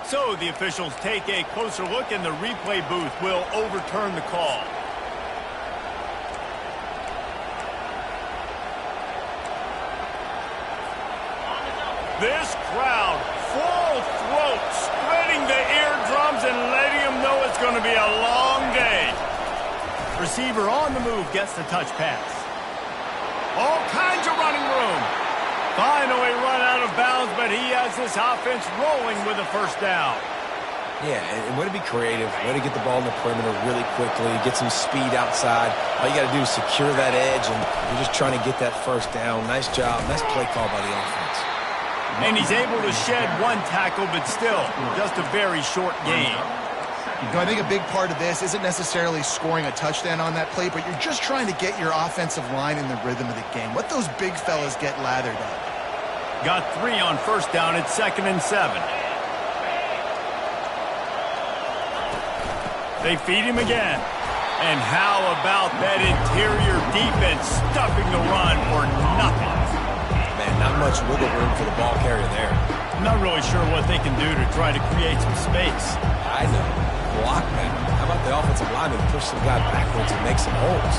A: So the officials take a closer look, and the replay booth will overturn the call. This crowd, full throat, spreading the eardrums and letting them know it's going to be a long day. Receiver on the move gets the touch pass. All kinds of running room. Finally run out of bounds, but he has this offense rolling with a first down.
C: Yeah, and way to be creative, way to get the ball in the perimeter really quickly, get some speed outside. All you got to do is secure that edge, and you're just trying to get that first down. Nice job. Nice play call by the offense.
A: And he's able to shed one tackle, but still, just a very short game.
B: You know, I think a big part of this isn't necessarily scoring a touchdown on that play, but you're just trying to get your offensive line in the rhythm of the game. Let those big fellas get lathered up.
A: Got 3 on first down at 2nd and 7. They feed him again. And how about that interior defense stuffing the run for nothing?
C: Man, not much wiggle room for the ball carrier there.
A: I'm not really sure what they can do to try to create some space.
C: I know. Block that. How about the offensive lineman push some guy backwards and make some holes?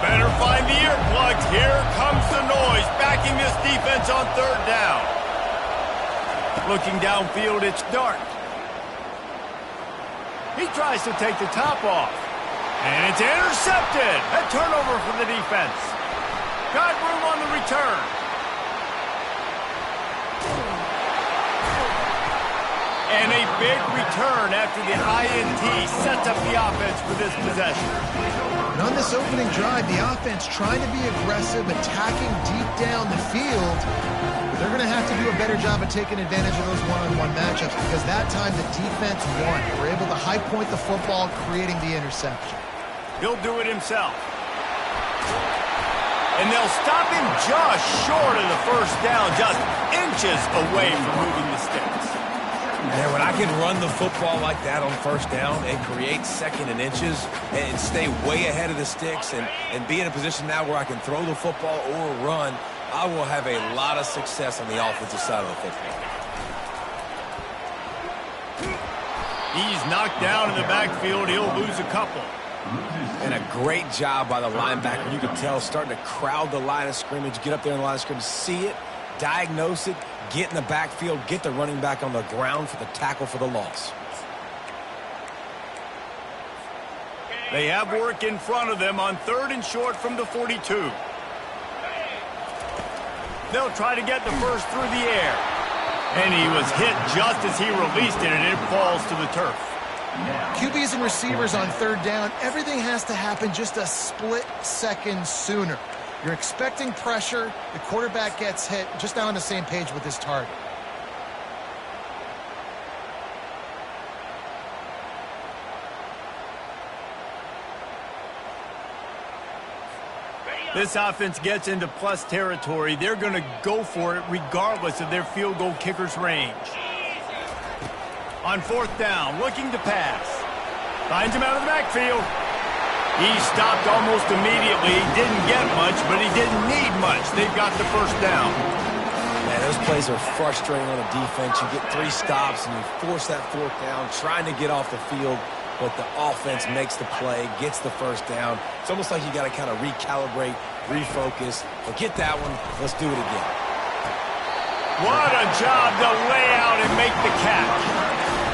A: Better find the earplugs. Here comes the noise, backing this defense on 3rd down. Looking downfield, it's dark. He tries to take the top off. And it's intercepted. A turnover for the defense. Got room on the return. And a big return after the INT sets up the offense for this possession.
B: And on this opening drive, the offense trying to be aggressive, attacking deep down the field. But they're going to have to do a better job of taking advantage of those one-on-one matchups, because that time the defense won. They were able to high point the football, creating the interception.
A: He'll do it himself. And they'll stop him just short of the first down, just inches away from moving the sticks.
C: Man, when I can run the football like that on first down and create 2nd and inches and stay way ahead of the sticks and be in a position now where I can throw the football or run, I will have a lot of success on the offensive side of the football.
A: He's knocked down in the backfield. He'll lose a couple.
D: Loses
C: And a great job by the linebacker. You can tell starting to crowd the line of scrimmage, get up there in the line of scrimmage, see it, diagnose it, get in the backfield, get the running back on the ground for the tackle for the loss.
A: They have work in front of them on 3rd and short from the 42. They'll try to get the first through the air. And he was hit just as he released it, and it falls to the turf.
B: QBs and receivers on 3rd down, everything has to happen just a split second sooner. You're expecting pressure, the quarterback gets hit, just not on the same page with his target.
A: This offense gets into plus territory. They're going to go for it regardless of their field goal kicker's range. On 4th down, looking to pass. Finds him out of the backfield. He stopped almost immediately. He didn't get much, but he didn't need much. They've got the first down.
C: Man, those plays are frustrating on a defense. You get 3 stops, and you force that 4th down, trying to get off the field. But the offense makes the play, gets the first down. It's almost like you got to kind of recalibrate, refocus. Forget that one. Let's do it again.
A: What a job to lay out and make the catch.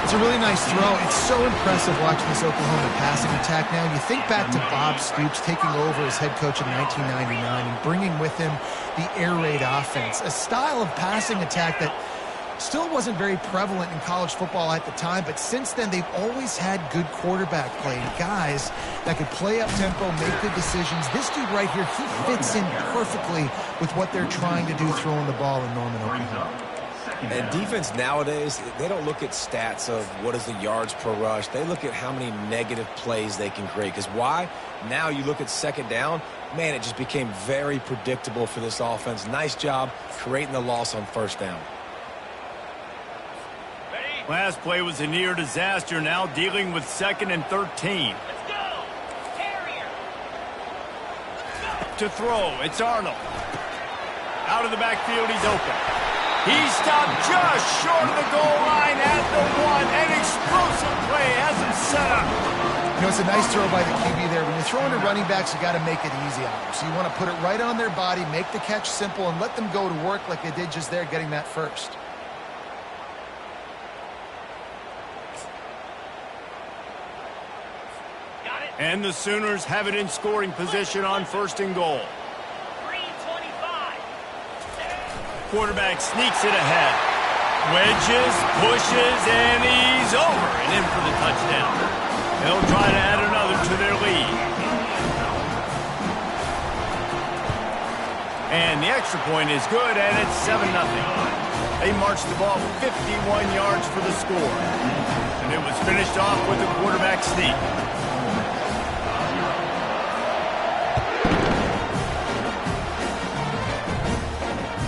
B: It's a really nice throw. It's so impressive watching this Oklahoma passing attack now. You think back to Bob Stoops taking over as head coach in 1999 and bringing with him the air raid offense, a style of passing attack that still wasn't very prevalent in college football at the time, but since then they've always had good quarterback play and guys that could play up tempo, make good decisions. This dude right here, he fits in perfectly with what they're trying to do throwing the ball in Norman, Oklahoma.
C: And defense nowadays, they don't look at stats of what is the yards per rush. They look at how many negative plays they can create. Because why? Now you look at 2nd down, man, it just became very predictable for this offense. Nice job creating the loss on 1st down.
A: Last play was a near disaster, now dealing with 2nd and 13.
E: Let's go! Carrier!
A: To throw, it's Arnold. Out of the backfield, he's open. He stopped just short of the goal line at the 1. An explosive play has him set up.
B: You know, it's a nice throw by the QB there. When you're throwing to running backs, you got to make it easy on them. So you want to put it right on their body, make the catch simple, and let them go to work like they did just there, getting that first.
A: And the Sooners have it in scoring position on 1st and goal.
E: 3:25.
A: Quarterback sneaks it ahead. Wedges, pushes, and he's over and in for the touchdown. They'll try to add another to their lead. And the extra point is good, and it's 7-0. They marched the ball 51 yards for the score. And it was finished off with a quarterback sneak.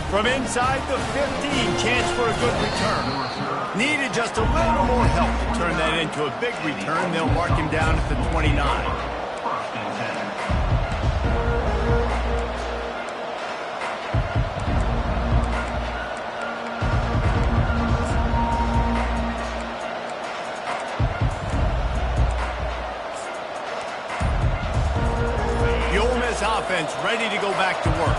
A: From inside the 15, chance for a good return. Needed just a little more help to turn that into a big return. They'll mark him down at the 29. The Ole Miss offense ready to go back to work.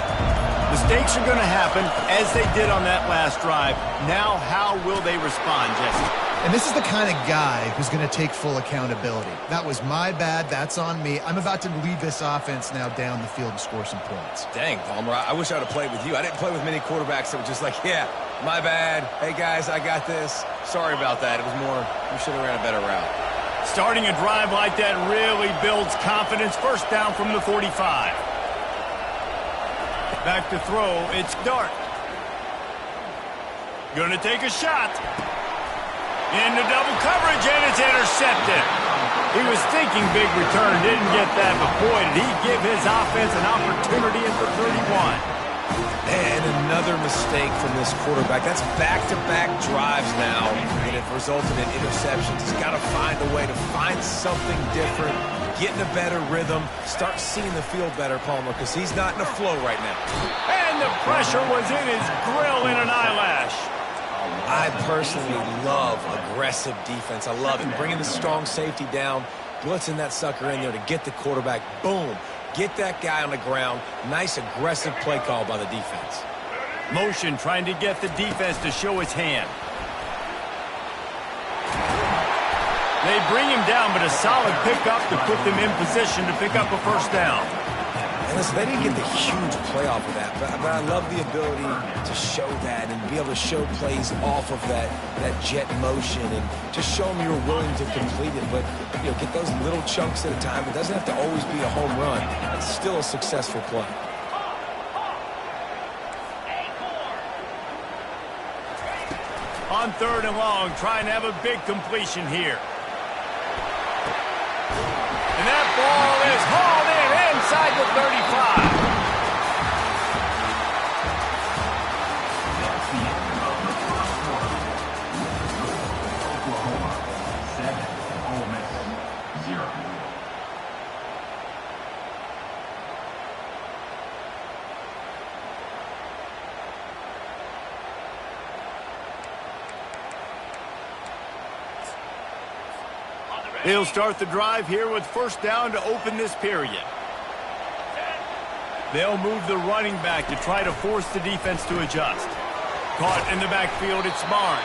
A: Mistakes are going to happen, as they did on that last drive. Now, how will they respond, Jesse?
B: And this is the kind of guy who's going to take full accountability. That was my bad. That's on me. I'm about to lead this offense now down the field and score some points.
C: Dang, Palmer, I wish I would have played with you. I didn't play with many quarterbacks that were just like, yeah, my bad. Hey, guys, I got this. Sorry about that. It was more, you should have ran a better route.
A: Starting a drive like that really builds confidence. 1st down from the 45. Back to throw, it's Dart. Gonna take a shot. Into double coverage, and it's intercepted. He was thinking big return, didn't get that, but boy, did he give his offense an opportunity at the 31.
C: And another mistake from this quarterback. That's back-to-back drives now that have resulted in interceptions. He's got to find a way to find something different, get in a better rhythm, start seeing the field better, Palmer, because he's not in a flow right now.
A: And the pressure was in his grill in an eyelash.
C: I personally love aggressive defense. I love it. Bringing the strong safety down, blitzing that sucker in there to get the quarterback. Boom. Get that guy on the ground. Nice aggressive play call by the defense.
A: Motion trying to get the defense to show his hand. They bring him down, but a solid pickup to put them in position to pick up a first down.
C: And listen, they didn't get the huge play off of that, but I love the ability to show that and be able to show plays off of that jet motion and just show them you're willing to complete it. But, you know, get those little chunks at a time. It doesn't have to always be a home run. It's still a successful play.
A: On 3rd and long, trying to have a big completion here. And that ball is hauled in inside the 35.
D: That's the end of the first quarter. Oklahoma 7, Ole Miss 0.
A: They'll start the drive here with first down to open this period. They'll move the running back to try to force the defense to adjust. Caught in the backfield, it's Barnes.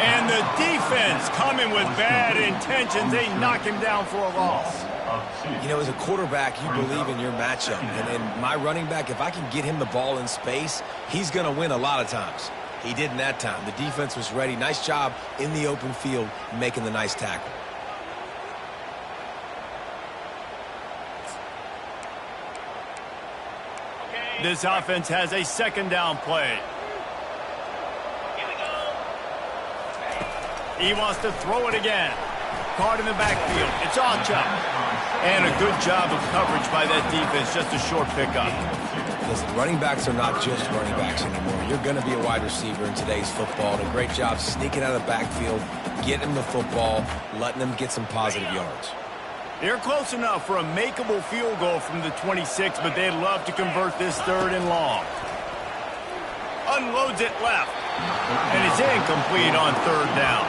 A: And the defense coming with bad intentions. They knock him down for a loss.
C: You know, as a quarterback, you believe in your matchup. And my running back, if I can get him the ball in space, he's going to win a lot of times. He didn't that time. The defense was ready. Nice job in the open field making the nice tackle.
A: This offense has a second down play. He wants to throw it again. Caught in the backfield. It's Archer. And a good job of coverage by that defense. Just a short pickup.
C: Listen, running backs are not just running backs anymore. You're going to be a wide receiver in today's football. And a great job sneaking out of the backfield, getting them the football, letting them get some positive yards.
A: They're close enough for a makeable field goal from the 26, but they'd love to convert this 3rd and long. Unloads it left. And it's incomplete on 3rd down.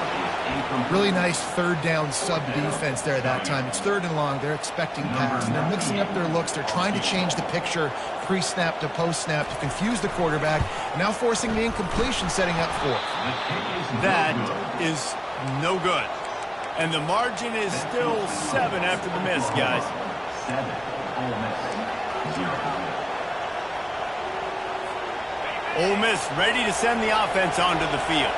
B: Really nice 3rd down sub-defense there that time. It's 3rd and long. They're expecting pass. And they're mixing up their looks. They're trying to change the picture pre-snap to post-snap to confuse the quarterback. Now forcing the incompletion, setting up 4th.
A: That is no good. And the margin is still 7 after the miss, guys.
D: 7, Ole Miss 0.
A: Ole Miss ready to send the offense onto the field.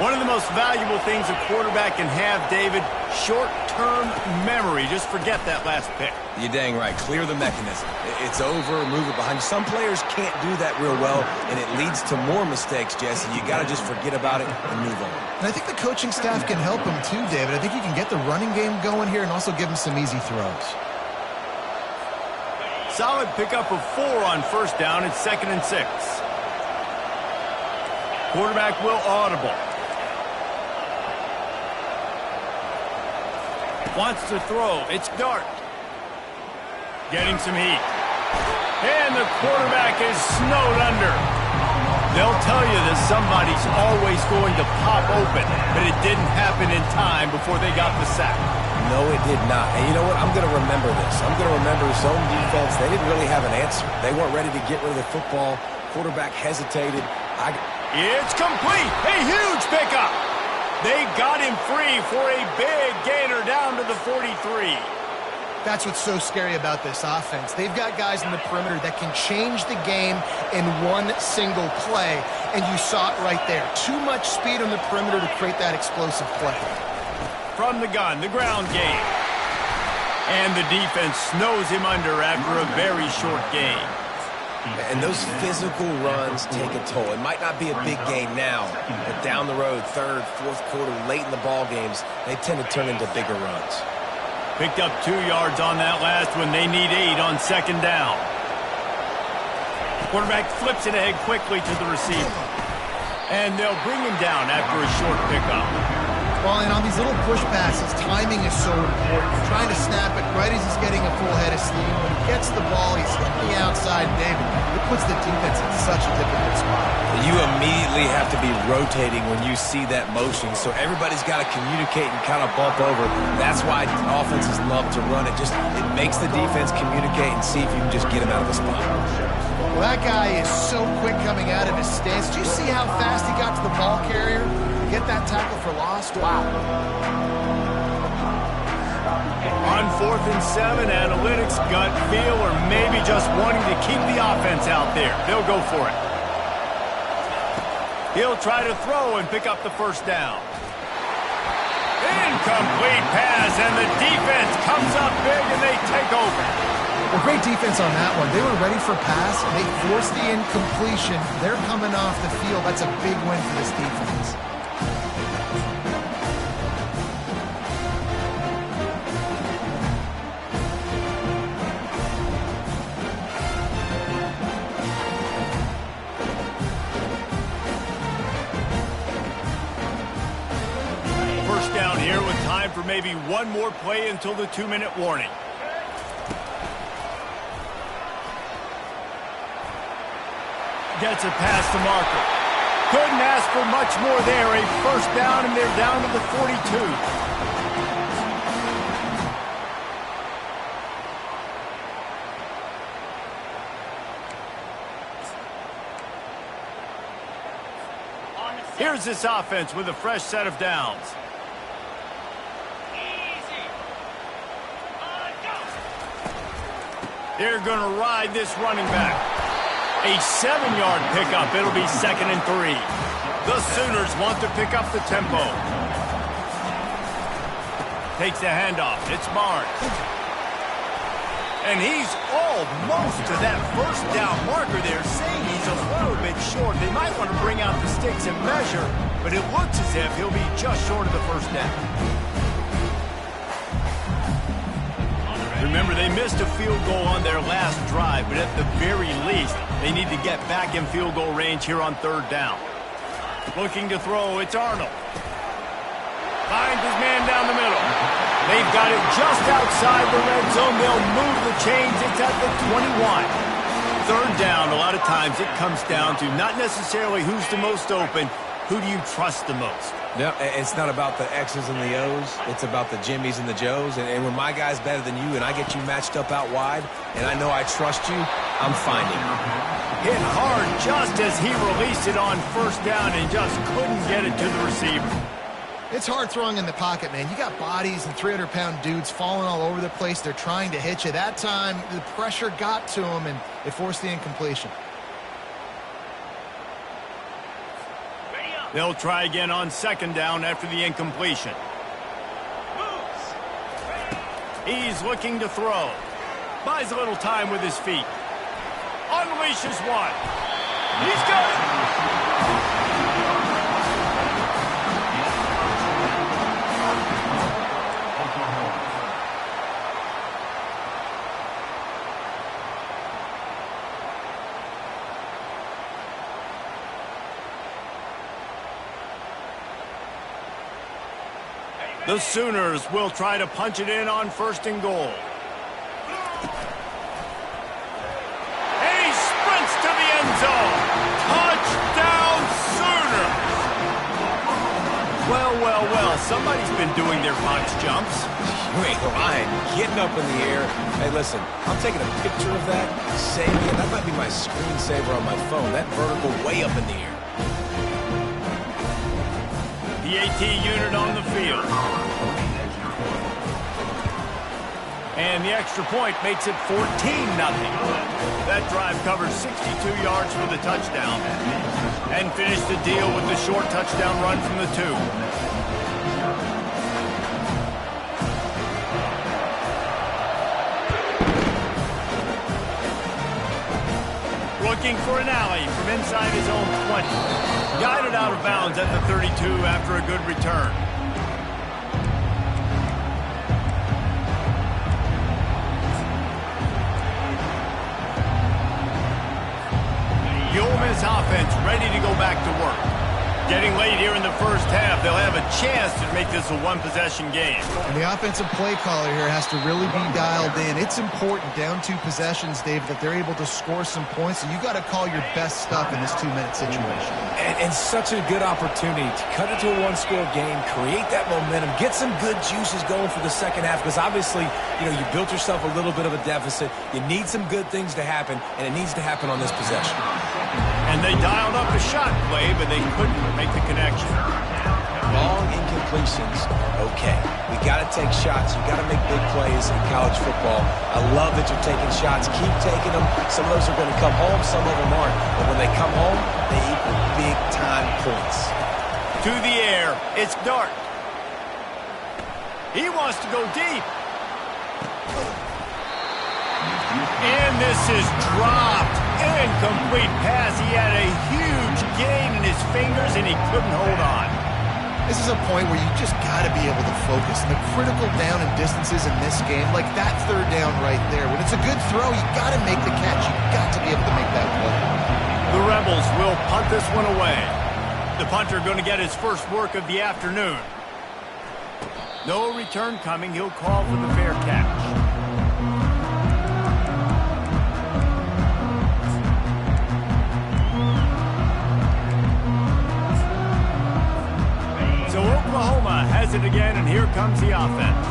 A: One of the most valuable things a quarterback can have, David, short-term memory. Just forget that last pick.
C: You're dang right. Clear the mechanism. It's over, move it behind you. Some players can't do that real well, and it leads to more mistakes, Jesse. You got to just forget about it and move on.
B: And I think the coaching staff can help him too, David. I think you can get the running game going here and also give him some easy throws.
A: Solid pickup of 4 on first down. It's 2nd and 6. Quarterback will audible. Wants to throw. It's Dart. Getting some heat. And the quarterback is snowed under. They'll tell you that somebody's always going to pop open, but it didn't happen in time before they got the sack.
C: No, it did not. And you know what? I'm going to remember this. I'm going to remember zone defense. They didn't really have an answer. They weren't ready to get rid of the football. Quarterback hesitated.
A: It's complete. A huge pickup. They got him free for a big gainer down to the 43.
B: That's what's so scary about this offense. They've got guys in the perimeter that can change the game in one single play, and you saw it right there. Too much speed on the perimeter to create that explosive play.
A: From the gun, the ground game. And the defense snows him under after a very short game.
C: And those physical runs take a toll. It might not be a big gain now, but down the road, 3rd, 4th quarter, late in the ball games, they tend to turn into bigger runs.
A: Picked up 2 yards on that last one. They need 8 on 2nd down. Quarterback flips it ahead quickly to the receiver. And they'll bring him down after a short pickup.
B: Well, and on these little push passes, timing is so important. You're trying to snap it right as he's getting a full head of steam. When he gets the ball, he's hitting the outside, David. It puts the defense in such a difficult spot.
C: You immediately have to be rotating when you see that motion, so everybody's got to communicate and kind of bump over. That's why offenses love to run it. It makes the defense communicate and see if you can just get him out of the spot.
B: Well, that guy is so quick coming out of his stance. Do you see how fast he got to the ball carrier? Get that tackle for loss? Wow.
A: On 4th and 7, analytics, gut feel, or maybe just wanting to keep the offense out there. They'll go for it. He'll try to throw and pick up the first down. Incomplete pass, and the defense comes up big, and they take over.
B: Well, great defense on that one. They were ready for pass, and they forced the incompletion. They're coming off the field. That's a big win for this defense.
A: First down here with time for maybe one more play until the 2-minute warning. Gets it past the marker. Couldn't ask for much more there. A first down, and they're down to the 42. Here's this offense with a fresh set of downs. They're going to ride this running back. A 7-yard pickup. It'll be 2nd and 3. The Sooners want to pick up the tempo. Takes the handoff. It's Barnes. And he's almost to that first down marker there, saying he's a little bit short. They might want to bring out the sticks and measure, but it looks as if he'll be just short of the first down. Remember, they missed a field goal on their last drive, but at the very least, they need to get back in field goal range here on 3rd down. Looking to throw, it's Arnold. Finds his man down the middle. They've got it just outside the red zone. They'll move the chains. It's at the 21. 3rd down, a lot of times it comes down to not necessarily who's the most open, who do you trust the most?
C: No, it's not about the X's and the O's. It's about the Jimmys and the Joes. And when my guy's better than you and I get you matched up out wide and I know I trust you, I'm finding you.
A: Hit hard just as he released it on 1st down and just couldn't get it to the receiver.
B: It's hard throwing in the pocket, man. You got bodies and 300-pound dudes falling all over the place. They're trying to hit you. That time, the pressure got to him, and it forced the incompletion.
A: They'll try again on 2nd down after the incompletion. He's looking to throw. Buys a little time with his feet. Unleashes one. He's got it. The Sooners will try to punch it in on 1st and goal. And he sprints to the end zone. Touchdown, Sooners! Well, somebody's been doing their box jumps.
C: You ain't lying. Getting up in the air. Hey, listen, I'm taking a picture of that, saving it. That might be my screensaver on my phone. That vertical way up in the air.
A: The AT unit on the field. And the extra point makes it 14-0. That drive covers 62 yards for the touchdown. And finished the deal with the short touchdown run from the 2. Looking for an alley from inside his own 20. Guided out of bounds at the 32 after a good return. The Ole Miss offense ready to go back to work. Getting late here in the first half, they'll have a chance to make this a one-possession game.
B: And the offensive play caller here has to really be dialed in. It's important, down 2 possessions, Dave, that they're able to score some points. And you got to call your best stuff in this 2-minute situation.
C: And such a good opportunity to cut it to a one-score game, create that momentum, get some good juices going for the second half, because obviously, you built yourself a little bit of a deficit. You need some good things to happen, and it needs to happen on this possession.
A: And they dialed up a shot play, but they couldn't make the connection.
C: Long incompletions, okay. We got to take shots. You got to make big plays in college football. I love that you're taking shots. Keep taking them. Some of those are going to come home. Some of them aren't. But when they come home, they equal big-time points.
A: To the air. It's Dart. He wants to go deep. And this is dropped. Incomplete pass. He had a huge gain in his fingers, and he couldn't hold on.
B: This is a point where you just got to be able to focus. And the critical down and distances in this game, like that third down right there. When it's a good throw, you got to make the catch. You got to be able to make that play.
A: The Rebels will punt this one away. The punter going to get his first work of the afternoon. No return coming. He'll call for the fair catch. So Oklahoma has it again, and here comes the offense.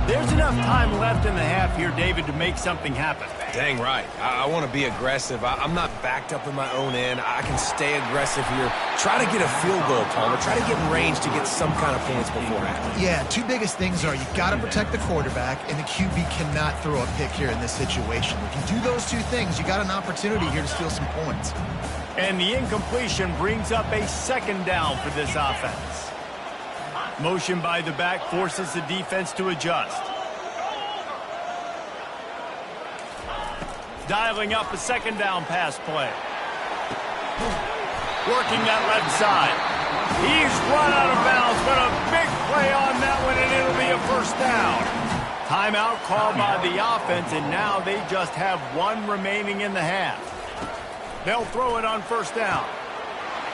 A: There's enough time left in the half here, David, to make something happen.
C: Dang right. I want to be aggressive. I'm not backed up in my own end. I can stay aggressive here. Try to get a field goal, Palmer. Try to get in range to get some kind of points before half.
B: Yeah, 2 biggest things are you got to protect the quarterback, and the QB cannot throw a pick here in this situation. If you do those 2 things, you got an opportunity here to steal some points.
A: And the incompletion brings up a second down for this offense. Motion by the back forces the defense to adjust. Dialing up a second down pass play. Working that left side. He's run out of bounds, but a big play on that one, and it'll be a first down. Timeout called by the offense, and now they just have 1 remaining in the half. They'll throw it on first down.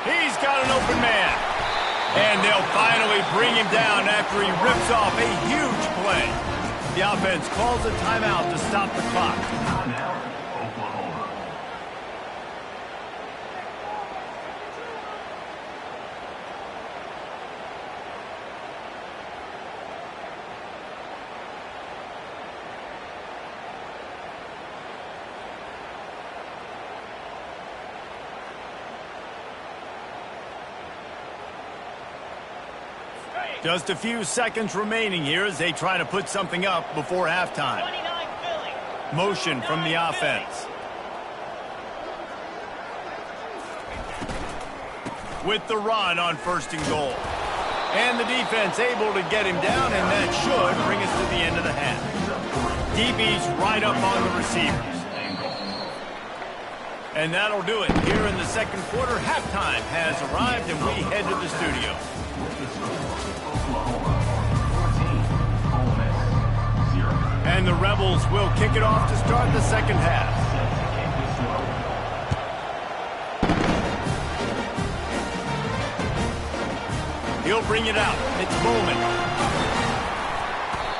A: He's got an open man. And they'll finally bring him down after he rips off a huge play. The offense calls a timeout to stop the clock.
D: Timeout, Oklahoma.
A: Just a few seconds remaining here as they try to put something up before halftime.
E: 29 Philly.
A: Motion from the offense. With the run on first and goal. And the defense able to get him down, and that should bring us to the end of the half. DB's right up on the receivers. And that'll do it here in the second quarter. Halftime has arrived, and we head to the studio. And the Rebels will kick it off to start the second half. He'll bring it out. It's Bowman.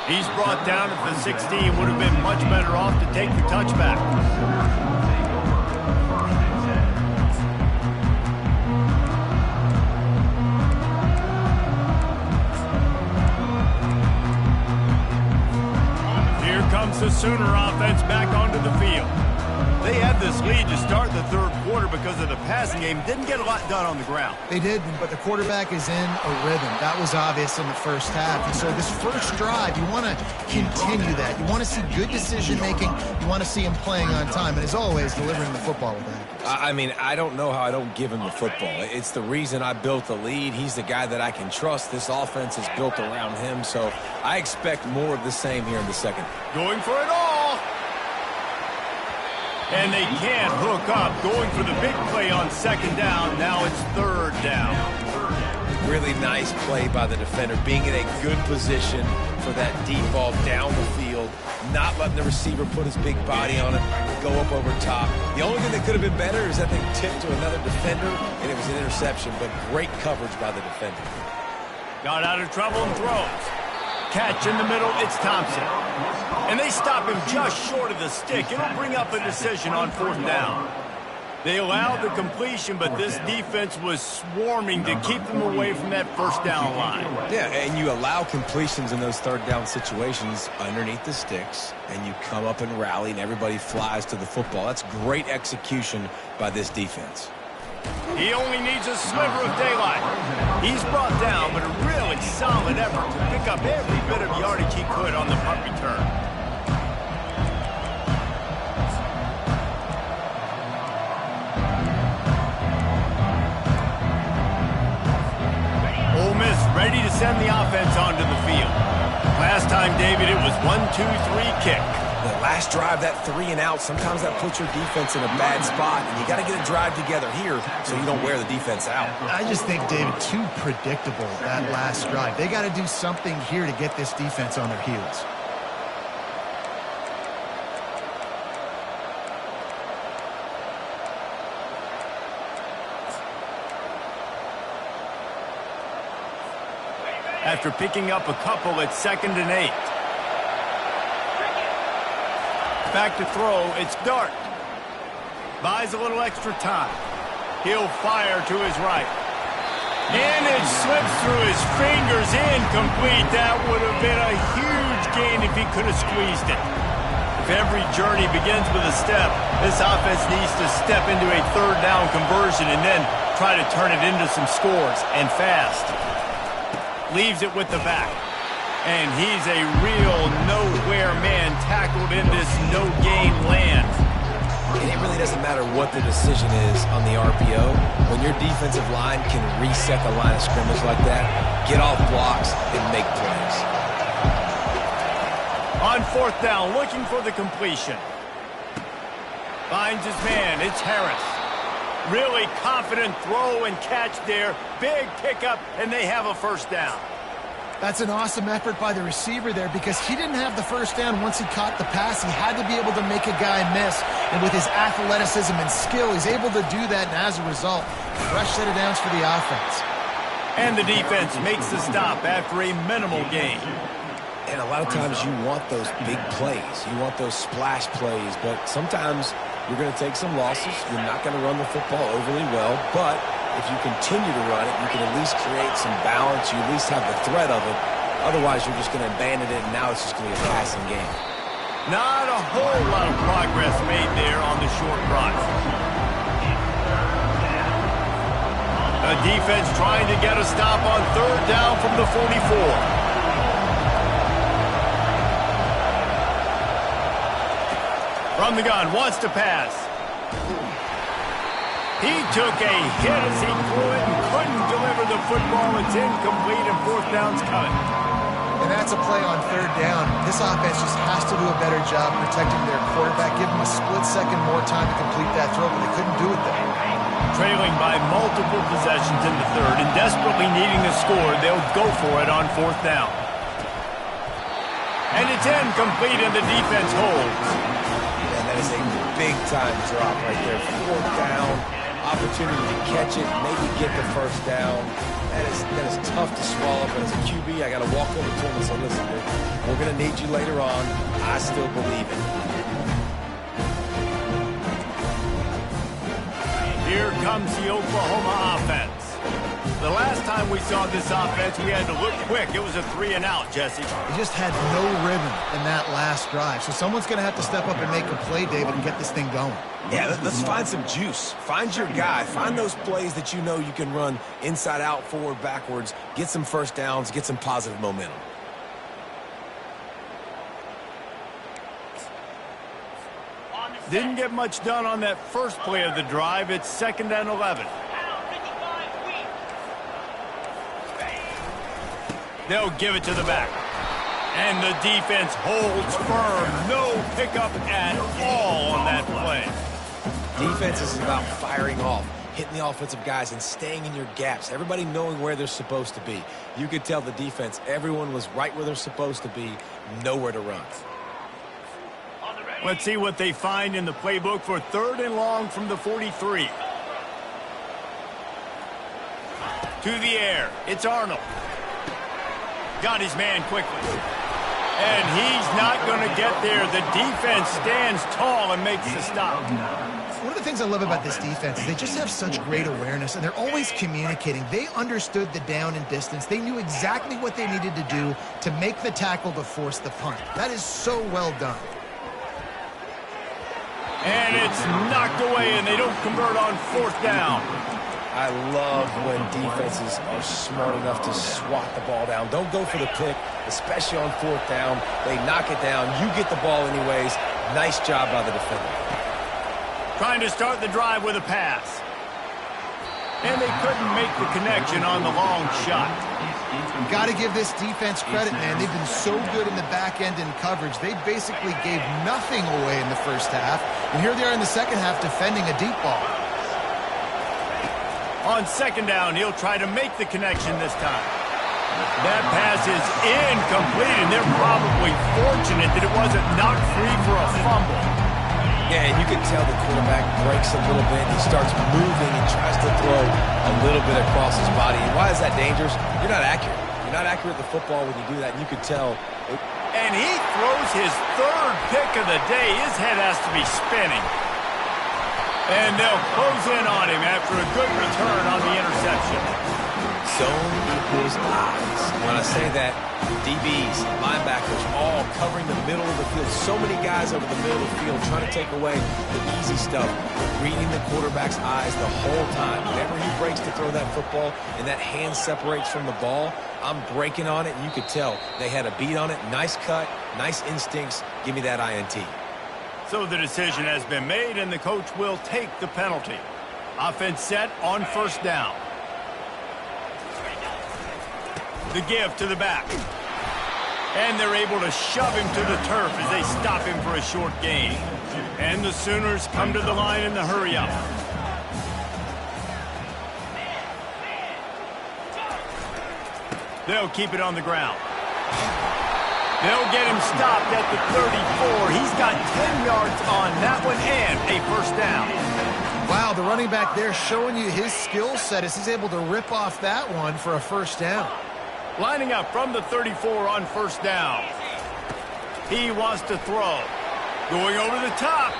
A: He's brought down at the 16. Would have been much better off to take the touchback. Comes the Sooner offense back onto the field. They had this lead to start the third quarter because of the passing game. Didn't get a lot done on the ground.
B: They did, but the quarterback is in a rhythm. That was obvious in the first half. And so this first drive, you want to continue that. You want to see good decision-making. You want to see him playing on time. And as always, delivering the football with accuracy.
C: I mean, I don't know how I don't give him the football. It's the reason I built the lead. He's the guy that I can trust. This offense is built around him. So I expect more of the same here in the second.
A: Going for it all. And they can't hook up. Going for the big play on second down. Now it's third down.
C: Really nice play by the defender, being in a good position for that deep ball down the field, not letting the receiver put his big body on it. go up over top. The only thing that could have been better is that they tipped to another defender, and it was an interception, but great coverage by the defender.
A: Got out of trouble and throws. Catch in the middle, it's Thompson. And they stop him just short of the stick. It'll bring up a decision on 4th down. They allowed the completion, but this defense was swarming to keep them away from that 1st down line.
C: Yeah, and you allow completions in those 3rd down situations underneath the sticks, and you come up and rally, and everybody flies to the football. That's great execution by this defense.
A: He only needs a sliver of daylight. He's brought down, but a really solid effort to pick up every bit of yardage he could on the punt return. Ole Miss ready to send the offense onto the field. Last time, David, it was 1-2-3 kick.
C: The last drive, that 3 and out, sometimes that puts your defense in a bad spot, and you got to get a drive together here so you don't wear the defense out.
B: I just think, David, too predictable, that last drive. They got to do something here to get this defense on their heels.
A: After picking up a couple, it's 2nd and 8. Back to throw, it's Dart. Buys a little extra time. He'll fire to his right. And it slips through his fingers, incomplete. That would have been a huge gain if he could have squeezed it. If every journey begins with a step, this offense needs to step into a 3rd down conversion and then try to turn it into some scores, and fast. Leaves it with the back. And he's a real nowhere man tackled in this no-gain land.
C: And it really doesn't matter what the decision is on the RPO. When your defensive line can reset the line of scrimmage like that, get off blocks and make plays.
A: On 4th down, looking for the completion. Finds his man. It's Harris. Really confident throw and catch there. Big pickup, and they have a 1st down.
B: That's an awesome effort by the receiver there because he didn't have the 1st down once he caught the pass. He had to be able to make a guy miss. And with his athleticism and skill, he's able to do that. And as a result, fresh set of downs for the offense.
A: And the defense makes the stop after a minimal gain.
C: And a lot of times you want those big plays. You want those splash plays. But sometimes you're going to take some losses. You're not going to run the football overly well. But if you continue to run it, you can at least create some balance. You at least have the threat of it. Otherwise, you're just going to abandon it, and now it's just going to be a passing game.
A: Not a whole lot of progress made there on the short run. The defense trying to get a stop on 3rd down from the 44. From the gun, wants to pass. He took a hit as he threw it and couldn't deliver the football. It's incomplete and 4th down's coming.
B: And that's a play on 3rd down. This offense just has to do a better job protecting their quarterback. Give him a split second more time to complete that throw, but they couldn't do it there.
A: Trailing by multiple possessions in the 3rd and desperately needing a score, they'll go for it on 4th down. And it's incomplete and the defense holds.
C: And that is a big-time drop right there. 4th down. Opportunity to catch it, maybe get the 1st down. That is tough to swallow, but as a QB, I got to walk over to him and say, listen, dude, we're going to need you later on. I still believe it.
A: Here comes the Oklahoma offense. The last time we saw this offense, we had to look quick. It was a 3 and out, Jesse.
B: He just had no rhythm in that last drive. So someone's going to have to step up and make a play, David, and get this thing going.
C: Yeah, let's find some juice. Find your guy. Find those plays that you know you can run inside out, forward, backwards. Get some 1st downs. Get some positive momentum.
A: Didn't get much done on that first play of the drive. It's 2nd and 11. They'll give it to the back. And the defense holds firm. No pickup at all on that play.
C: Defense is about firing off, hitting the offensive guys and staying in your gaps. Everybody knowing where they're supposed to be. You could tell the defense, everyone was right where they're supposed to be, nowhere to run.
A: Let's see what they find in the playbook for 3rd and long from the 43. To the air. It's Arnold. Got his man quickly. And he's not going to get there. The defense stands tall and makes the stop.
B: One of the things I love about this defense is they just have such great awareness, and they're always communicating. They understood the down and distance. They knew exactly what they needed to do to make the tackle to force the punt. That is so well done.
A: And it's knocked away, and they don't convert on 4th down.
C: I love when defenses are smart enough to swat the ball down. Don't go for the pick, especially on 4th down. They knock it down. You get the ball anyways. Nice job by the defender.
A: Trying to start the drive with a pass. And they couldn't make the connection on the long shot.
B: Got to give this defense credit, man. They've been so good in the back end in coverage. They basically gave nothing away in the first half. And here they are in the second half defending a deep ball.
A: On 2nd down, he'll try to make the connection this time. That pass is incomplete, and they're probably fortunate that it wasn't knocked free for a fumble.
C: Yeah, and you can tell the quarterback breaks a little bit. He starts moving and tries to throw a little bit across his body. And why is that dangerous? You're not accurate. You're not accurate with the football when you do that, and you can tell.
A: And he throws his 3rd pick of the day. His head has to be spinning. And they'll close in on him after a good return on the interception.
C: Zone equals eyes. When I say that, DBs, linebackers, all covering the middle of the field. So many guys over the middle of the field trying to take away the easy stuff, reading the quarterback's eyes the whole time. Whenever he breaks to throw that football and that hand separates from the ball, I'm breaking on it, and you could tell they had a beat on it. Nice cut, nice instincts. Give me that INT.
A: So the decision has been made, and the coach will take the penalty. Offense set on 1st down. The give to the back. And they're able to shove him to the turf as they stop him for a short gain. And the Sooners come to the line in the hurry-up. They'll keep it on the ground. They'll get him stopped at the 34. He's got 10 yards on that one and a 1st down.
B: Wow, the running back there showing you his skill set as he's able to rip off that one for a 1st down.
A: Lining up from the 34 on 1st down. He wants to throw. Going over the top.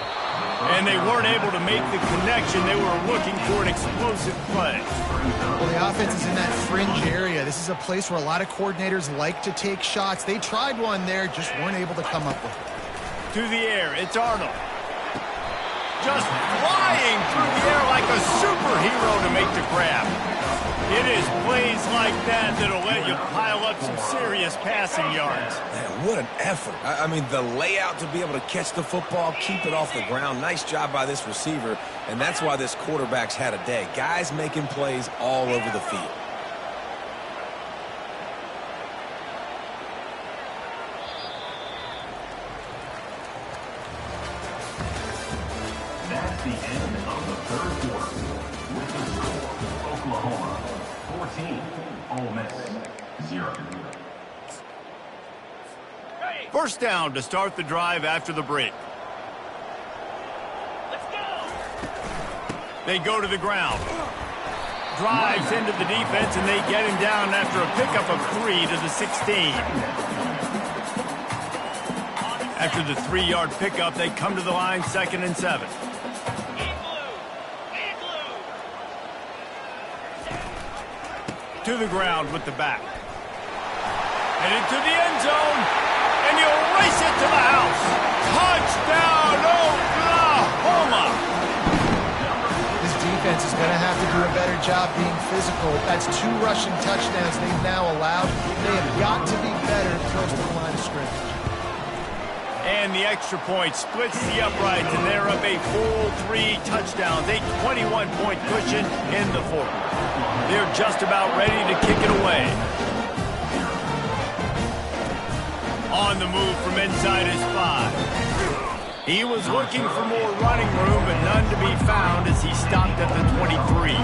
A: And they weren't able to make the connection. They were looking for an explosive play.
B: Well, the offense is in that fringe area. This is a place where a lot of coordinators like to take shots. They tried one there, just weren't able to come up with it.
A: To the air, it's Arnold. Just flying through the air like a superhero to make the grab. It is plays like that that'll let you pile up some serious passing yards.
C: Man, what an effort. I mean, the layout to be able to catch the football, keep it off the ground. Nice job by this receiver, and that's why this quarterback's had a day. Guys making plays all over the field.
D: That's the end of the 3rd quarter. With the score, Oklahoma 14, Ole Miss 0.
A: 1st down to start the drive after the break.
E: Let's go.
A: They go to the ground. Drives into the defense, and they get him down after a pickup of 3 to the 16. After the 3-yard pickup, they come to the line 2nd and 7. To the ground with the back. And into the end zone. And you'll race it to the house. Touchdown, Oklahoma!
B: This defense is going to have to do a better job being physical. That's 2 rushing touchdowns they've now allowed. They have got to be better close to the line of scrimmage.
A: And the extra point splits the uprights, and they're up a full 3 touchdowns, a 21-point cushion in the 4th. They're just about ready to kick it away. On the move from inside his 5. He was looking for more running room, but none to be found as he stopped at the 23.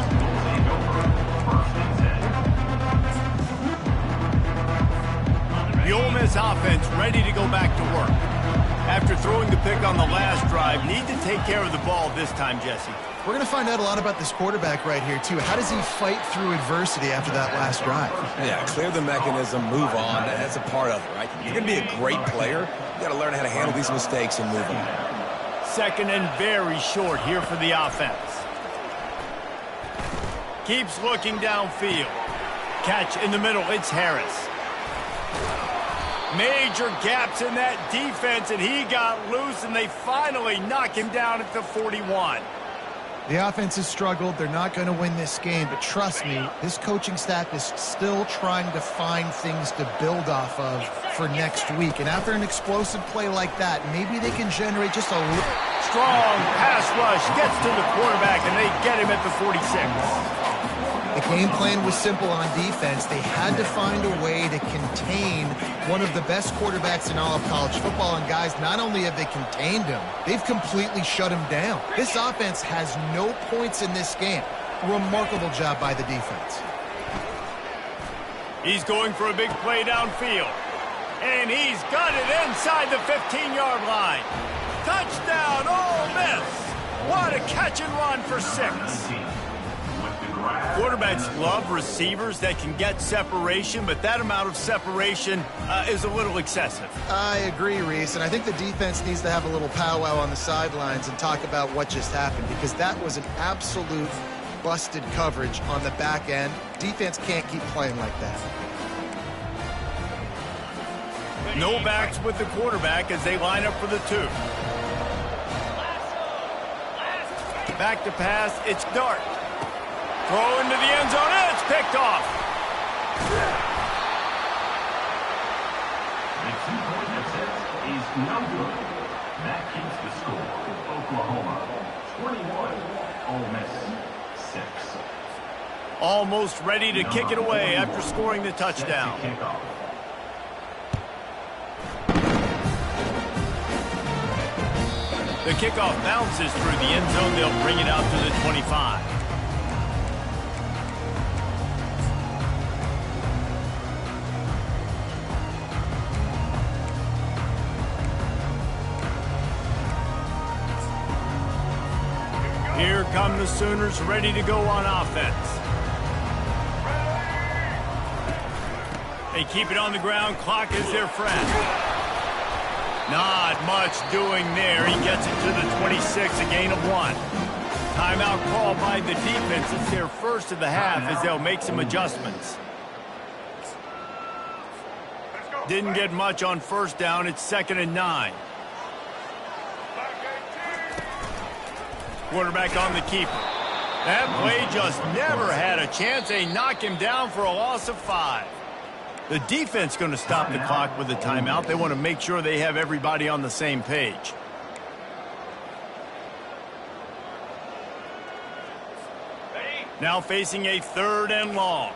A: The Ole Miss offense ready to go back to work. After throwing the pick on the last drive, need to take care of the ball this time, Jesse.
B: We're going to find out a lot about this quarterback right here, too. How does he fight through adversity after that last drive?
C: Yeah, clear the mechanism, move on. That's a part of it, right? You're going to be a great player. You got to learn how to handle these mistakes and move on.
A: Second and very short here for the offense. Keeps looking downfield. Catch in the middle, it's Harris. Major gaps in that defense, and he got loose, and they finally knock him down at the 41.
B: The offense has struggled. They're not going to win this game, but trust me, this coaching staff is still trying to find things to build off of for next week. And after an explosive play like that, maybe they can generate just a little.
A: Strong pass rush gets to the quarterback, and they get him at the 46.
B: The game plan was simple on defense. They had to find a way to contain one of the best quarterbacks in all of college football. And guys, not only have they contained him, they've completely shut him down. This offense has no points in this game. Remarkable job by the defense.
A: He's going for a big play downfield. And he's got it inside the 15-yard line. Touchdown, Ole Miss. What a catch and run for 6. Quarterbacks love receivers that can get separation, but that amount of separation is a little excessive.
B: I agree, Reese, and I think the defense needs to have a little powwow on the sidelines and talk about what just happened, because that was an absolute busted coverage on the back end. Defense can't keep playing like that.
A: No backs with the quarterback as they line up for the 2. Back to pass, it's Dart. Throw into the end zone, and it's picked off.
D: The 2-point attempt is no good. That keeps the score. Oklahoma 21, Ole Miss 6.
A: Almost ready to kick it away after scoring the touchdown. The kickoff bounces through the end zone. They'll bring it out to the 25. Here come the Sooners, ready to go on offense. They keep it on the ground. Clock is their friend. Not much doing there. He gets it to the 26, a gain of 1. Timeout called by the defense. It's their first of the half as they'll make some adjustments. Didn't get much on first down. It's 2nd and 9. Quarterback on the keeper. That play just never had a chance. They knock him down for a loss of 5. The defense going to stop the clock with a timeout. They want to make sure they have everybody on the same page. Now facing a 3rd and long.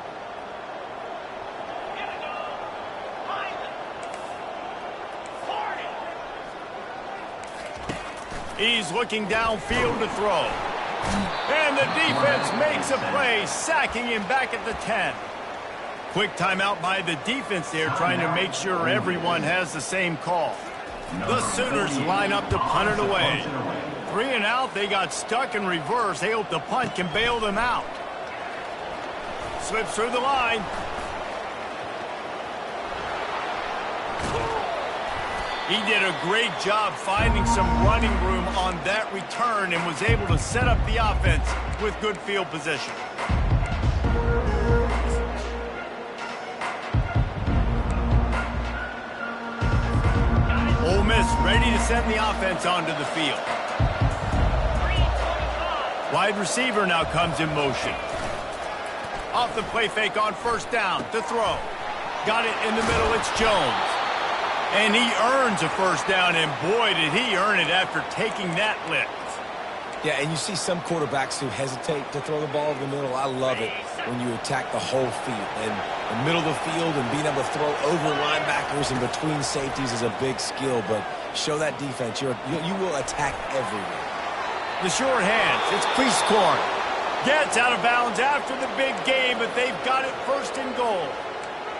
A: He's looking downfield to throw. And the defense makes a play, sacking him back at the 10. Quick timeout by the defense there, trying to make sure everyone has the same call. The Sooners line up to punt it away. 3 and out, they got stuck in reverse. They hope the punt can bail them out. Slips through the line. He did a great job finding some running room on that return and was able to set up the offense with good field position. Ole Miss ready to send the offense onto the field. Wide receiver now comes in motion. Off the play fake on first down to throw. Got it in the middle, it's Jones. And he earns a first down, and boy, did he earn it after taking that lift.
C: Yeah, and you see some quarterbacks who hesitate to throw the ball over the middle. I love it when you attack the whole field. And the middle of the field and being able to throw over linebackers and between safeties is a big skill. But show that defense. You will attack everywhere.
A: The short hands. It's Cleese Gets out of bounds after the big game, but they've got it 1st and goal.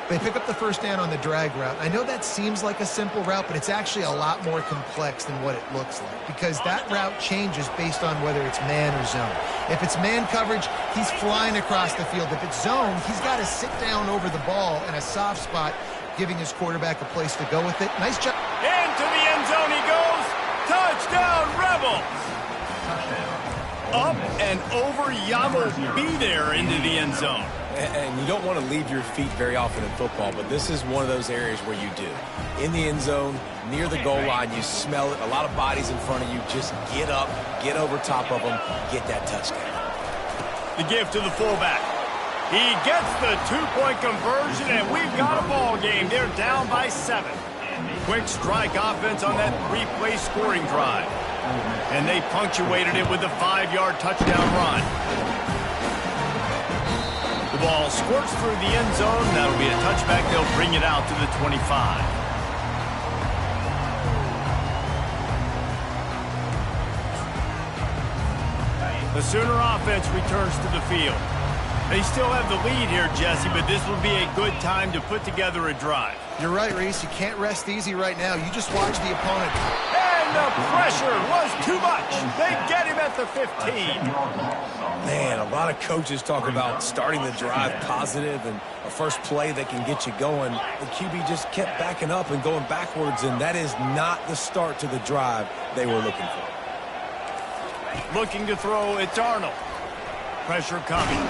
B: They pick up the first down on the drag route. I know that seems like a simple route, but it's actually a lot more complex than what it looks like because that route changes based on whether it's man or zone. If it's man coverage, he's flying across the field. If it's zone, he's got to sit down over the ball in a soft spot, giving his quarterback a place to go with it. Nice job.
A: Into the end zone he goes. Touchdown, Rebels. Up and over, Yamo be there into the end zone.
C: And you don't want to leave your feet very often in football, but this is one of those areas where you do. In the end zone, near the goal line, you smell it. A lot of bodies in front of you. Just get up, get over top of them, get that touchdown.
A: The give to the fullback. He gets the two-point conversion, and we've got a ball game. They're down by 7. Quick strike offense on that 3-play scoring drive. And they punctuated it with a 5-yard touchdown run. The ball squirts through the end zone. That'll be a touchback. They'll bring it out to the 25. The Sooner offense returns to the field. They still have the lead here, Jesse, but this will be a good time to put together a drive.
B: You're right, Reese. You can't rest easy right now. You just watch the opponent.
A: And the pressure was too much. They get him at the 15.
C: Man, a lot of coaches talk about starting the drive positive and a first play that can get you going. The QB just kept backing up and going backwards, and that is not the start to the drive they were looking for.
A: Looking to throw, it's Arnold. Pressure coming.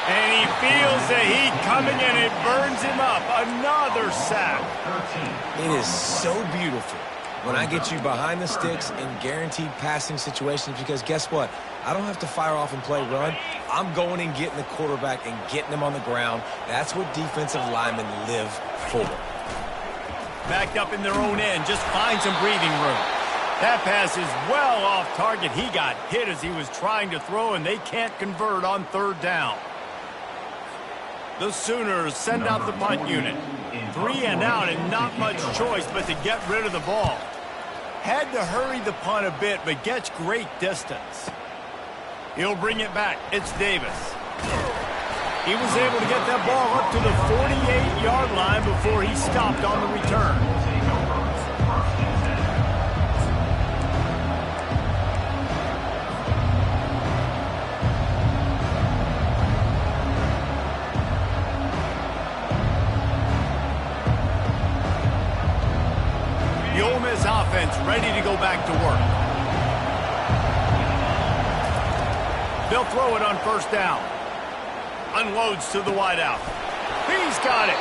A: And he feels the heat coming, and it burns him up. Another sack.
C: It is so beautiful when I get you behind the sticks in guaranteed passing situations because guess what? I don't have to fire off and play run. I'm going and getting the quarterback and getting him on the ground. That's what defensive linemen live for.
A: Backed up in their own end, just find some breathing room. That pass is well off target. He got hit as he was trying to throw, and they can't convert on 3rd down. The Sooners send out the punt unit. 3 and out and not much choice but to get rid of the ball. Had to hurry the punt a bit, but gets great distance. He'll bring it back. It's Davis. He was able to get that ball up to the 48-yard line before he stopped on the return. The Ole Miss offense ready to go back to work. They'll throw it on 1st down. Unloads to the wideout. He's got it.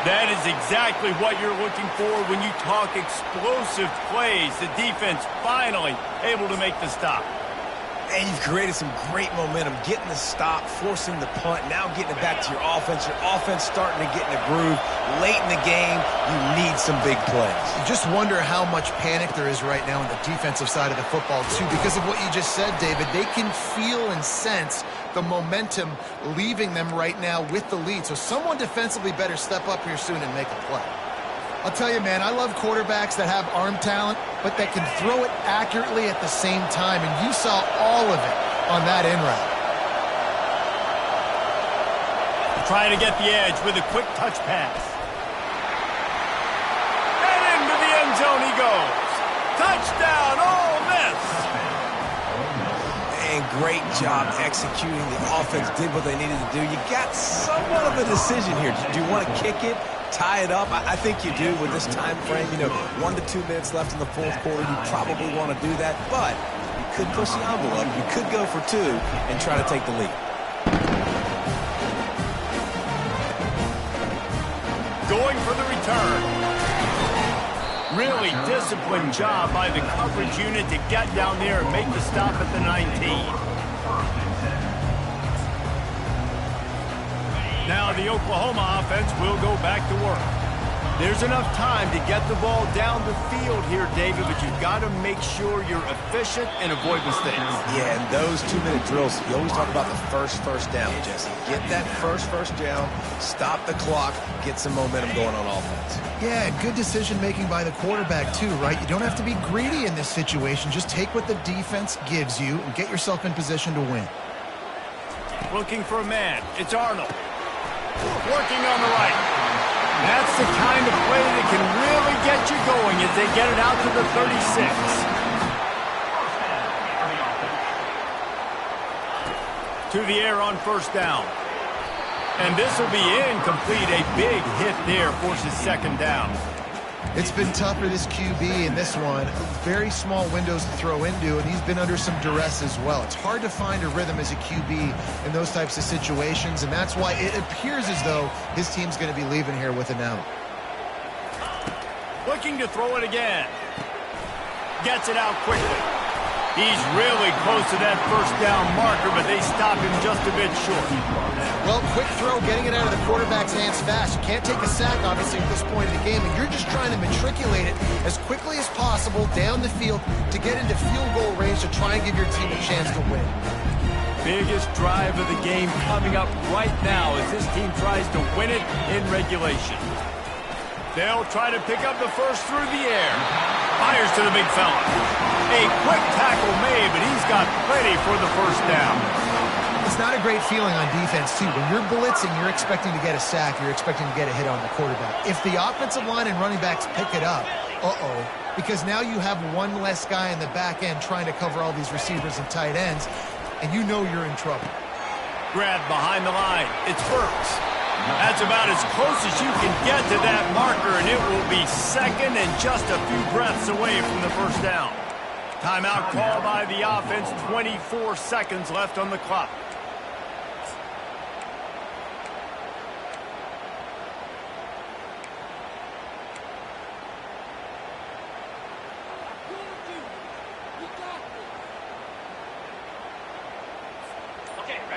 A: That is exactly what you're looking for when you talk explosive plays. The defense finally able to make the stop.
C: And you've created some great momentum, getting the stop, forcing the punt, now getting it back to your offense. Your offense starting to get in a groove. Late in the game, you need some big plays.
B: You just wonder how much panic there is right now on the defensive side of the football, too, because of what you just said, David. They can feel and sense the momentum leaving them right now with the lead. So someone defensively better step up here soon and make a play. I'll tell you, man, I love quarterbacks that have arm talent, but that can throw it accurately at the same time, and you saw all of it on that in route.
A: Trying to get the edge with a quick touch pass. And into the end zone he goes. Touchdown, Ole Miss!
C: And great job executing. The offense did what they needed to do. You got somewhat of a decision here. Do you want to kick it? Tie it up? I think you do with this time frame. 1 to 2 minutes left in the 4th quarter. You probably want to do that, but you could push the envelope. You could go for 2 and try to take the lead.
A: Going for the return. Really disciplined job by the coverage unit to get down there and make the stop at the 19. Now the Oklahoma offense will go back to work. There's enough time to get the ball down the field here, David, but you've got to make sure you're efficient and avoid mistakes.
C: Yeah, and those 2-minute drills, you always talk about the first down, Jesse. Get that first down, stop the clock, get some momentum going on offense.
B: Yeah, good decision-making by the quarterback, too, right? You don't have to be greedy in this situation. Just take what the defense gives you and get yourself in position to win.
A: Looking for a man. It's Arnold. Working on the right. That's the kind of play that can really get you going as they get it out to the 36. To the air on first down. And this will be incomplete. A big hit there forces second down.
B: It's been tough for this QB in this one. Very small windows to throw into, and he's been under some duress as well. It's hard to find a rhythm as a QB in those types of situations, and that's why it appears as though his team's going to be leaving here with an out.
A: Looking to throw it again. Gets it out quickly. He's really close to that first down marker, but they stop him just a bit short.
B: Well, quick throw, getting it out of the quarterback's hands fast. You can't take a sack, obviously, at this point in the game, and you're just trying to matriculate it as quickly as possible down the field to get into field goal range to try and give your team a chance to win.
A: Biggest drive of the game coming up right now as this team tries to win it in regulation. They'll try to pick up the first through the air. Fires to the big fella. A quick tackle made, but he's got plenty for the first down.
B: It's not a great feeling on defense, too. When you're blitzing, you're expecting to get a sack. You're expecting to get a hit on the quarterback. If the offensive line and running backs pick it up, because now you have one less guy in the back end trying to cover all these receivers and tight ends, and you know you're in trouble.
A: Grabbed behind the line. It's Burks. That's about as close as you can get to that marker, and it will be second and just a few breaths away from the first down. Timeout called by the offense. 24 seconds left on the clock.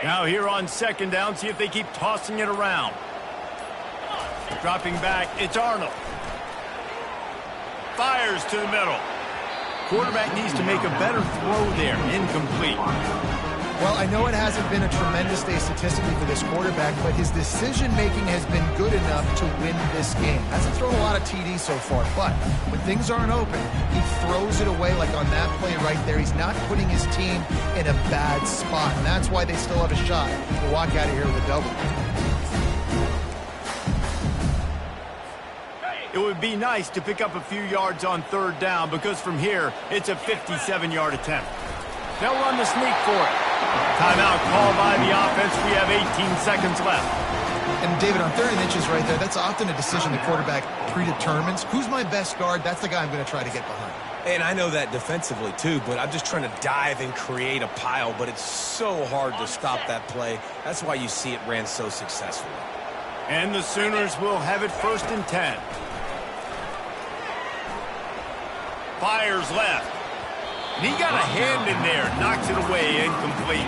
A: Now here on second down, see if they keep tossing it around. Dropping back, it's Arnold. Fires to the middle. Quarterback needs to make a better throw there. Incomplete.
B: Well, I know it hasn't been a tremendous day statistically for this quarterback, but his decision-making has been good enough to win this game. Hasn't thrown a lot of TDs so far, but when things aren't open, he throws it away like on that play right there. He's not putting his team in a bad spot, and that's why they still have a shot to walk out of here with a double.
A: It would be nice to pick up a few yards on third down because from here, it's a 57-yard attempt. They'll run the sneak for it. Timeout called by the offense. We have 18 seconds left.
B: And, David, on 30 inches right there, that's often a decision the quarterback predetermines. Who's my best guard? That's the guy I'm going to try to get behind.
C: And I know that defensively, too, but I'm just trying to dive and create a pile, but it's so hard to stop that play. That's why you see it ran so successfully.
A: And the Sooners will have it 1st and 10. Fires left. And he got a hand in there, knocks it away, incomplete.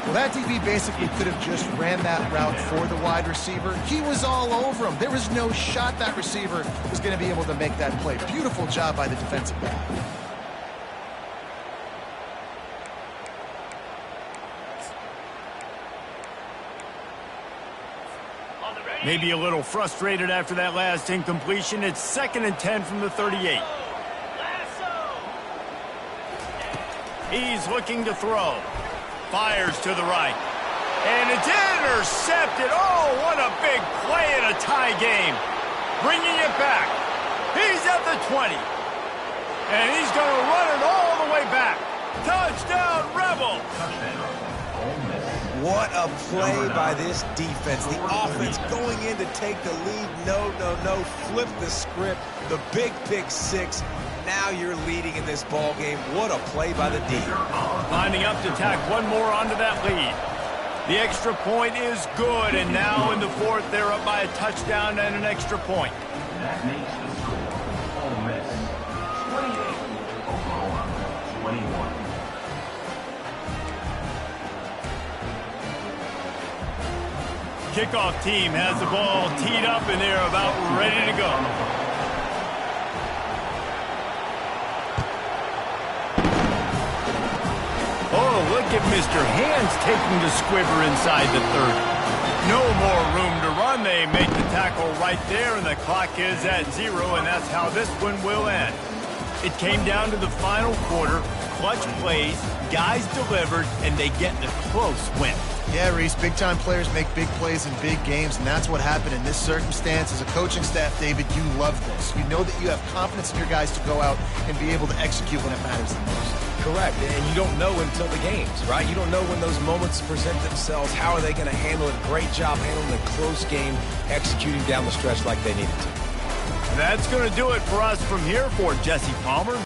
B: Well, that DB basically could have just ran that route for the wide receiver. He was all over him. There was no shot that receiver was going to be able to make that play. Beautiful job by the defensive back.
A: Maybe a little frustrated after that last incompletion. It's 2nd and 10 from the 38. He's looking to throw. Fires to the right. And it's intercepted. Oh, what a big play in a tie game. Bringing it back. He's at the 20. And he's going to run it all the way back. Touchdown, Rebel.
C: What a play by this defense. The offense going in to take the lead. No. Flip the script. The big pick six. Now you're leading in this ball game. What a play by the D.
A: Lining up to tack one more onto that lead. The extra point is good, and now in the 4th, they're up by a touchdown and an extra point.
D: That makes the score Ole Miss 28, Oklahoma 21.
A: Kickoff team has the ball teed up, and they're about ready to go. Oh, look at Mr. Hands taking the squibber inside the 30. No more room to run. They make the tackle right there, and the clock is at 0, and that's how this one will end. It came down to the final quarter. clutch plays, guys delivered, and they get the close win.
B: Yeah, Reese, big-time players make big plays in big games, and that's what happened in this circumstance. As a coaching staff, David, you love this. You know that you have confidence in your guys to go out and be able to execute when it matters the most.
C: Correct, and you don't know until the games, right? You don't know when those moments present themselves. How are they going to handle it? Great job handling a close game, executing down the stretch like they needed to.
A: That's going to do it for us from here for Jesse Palmer.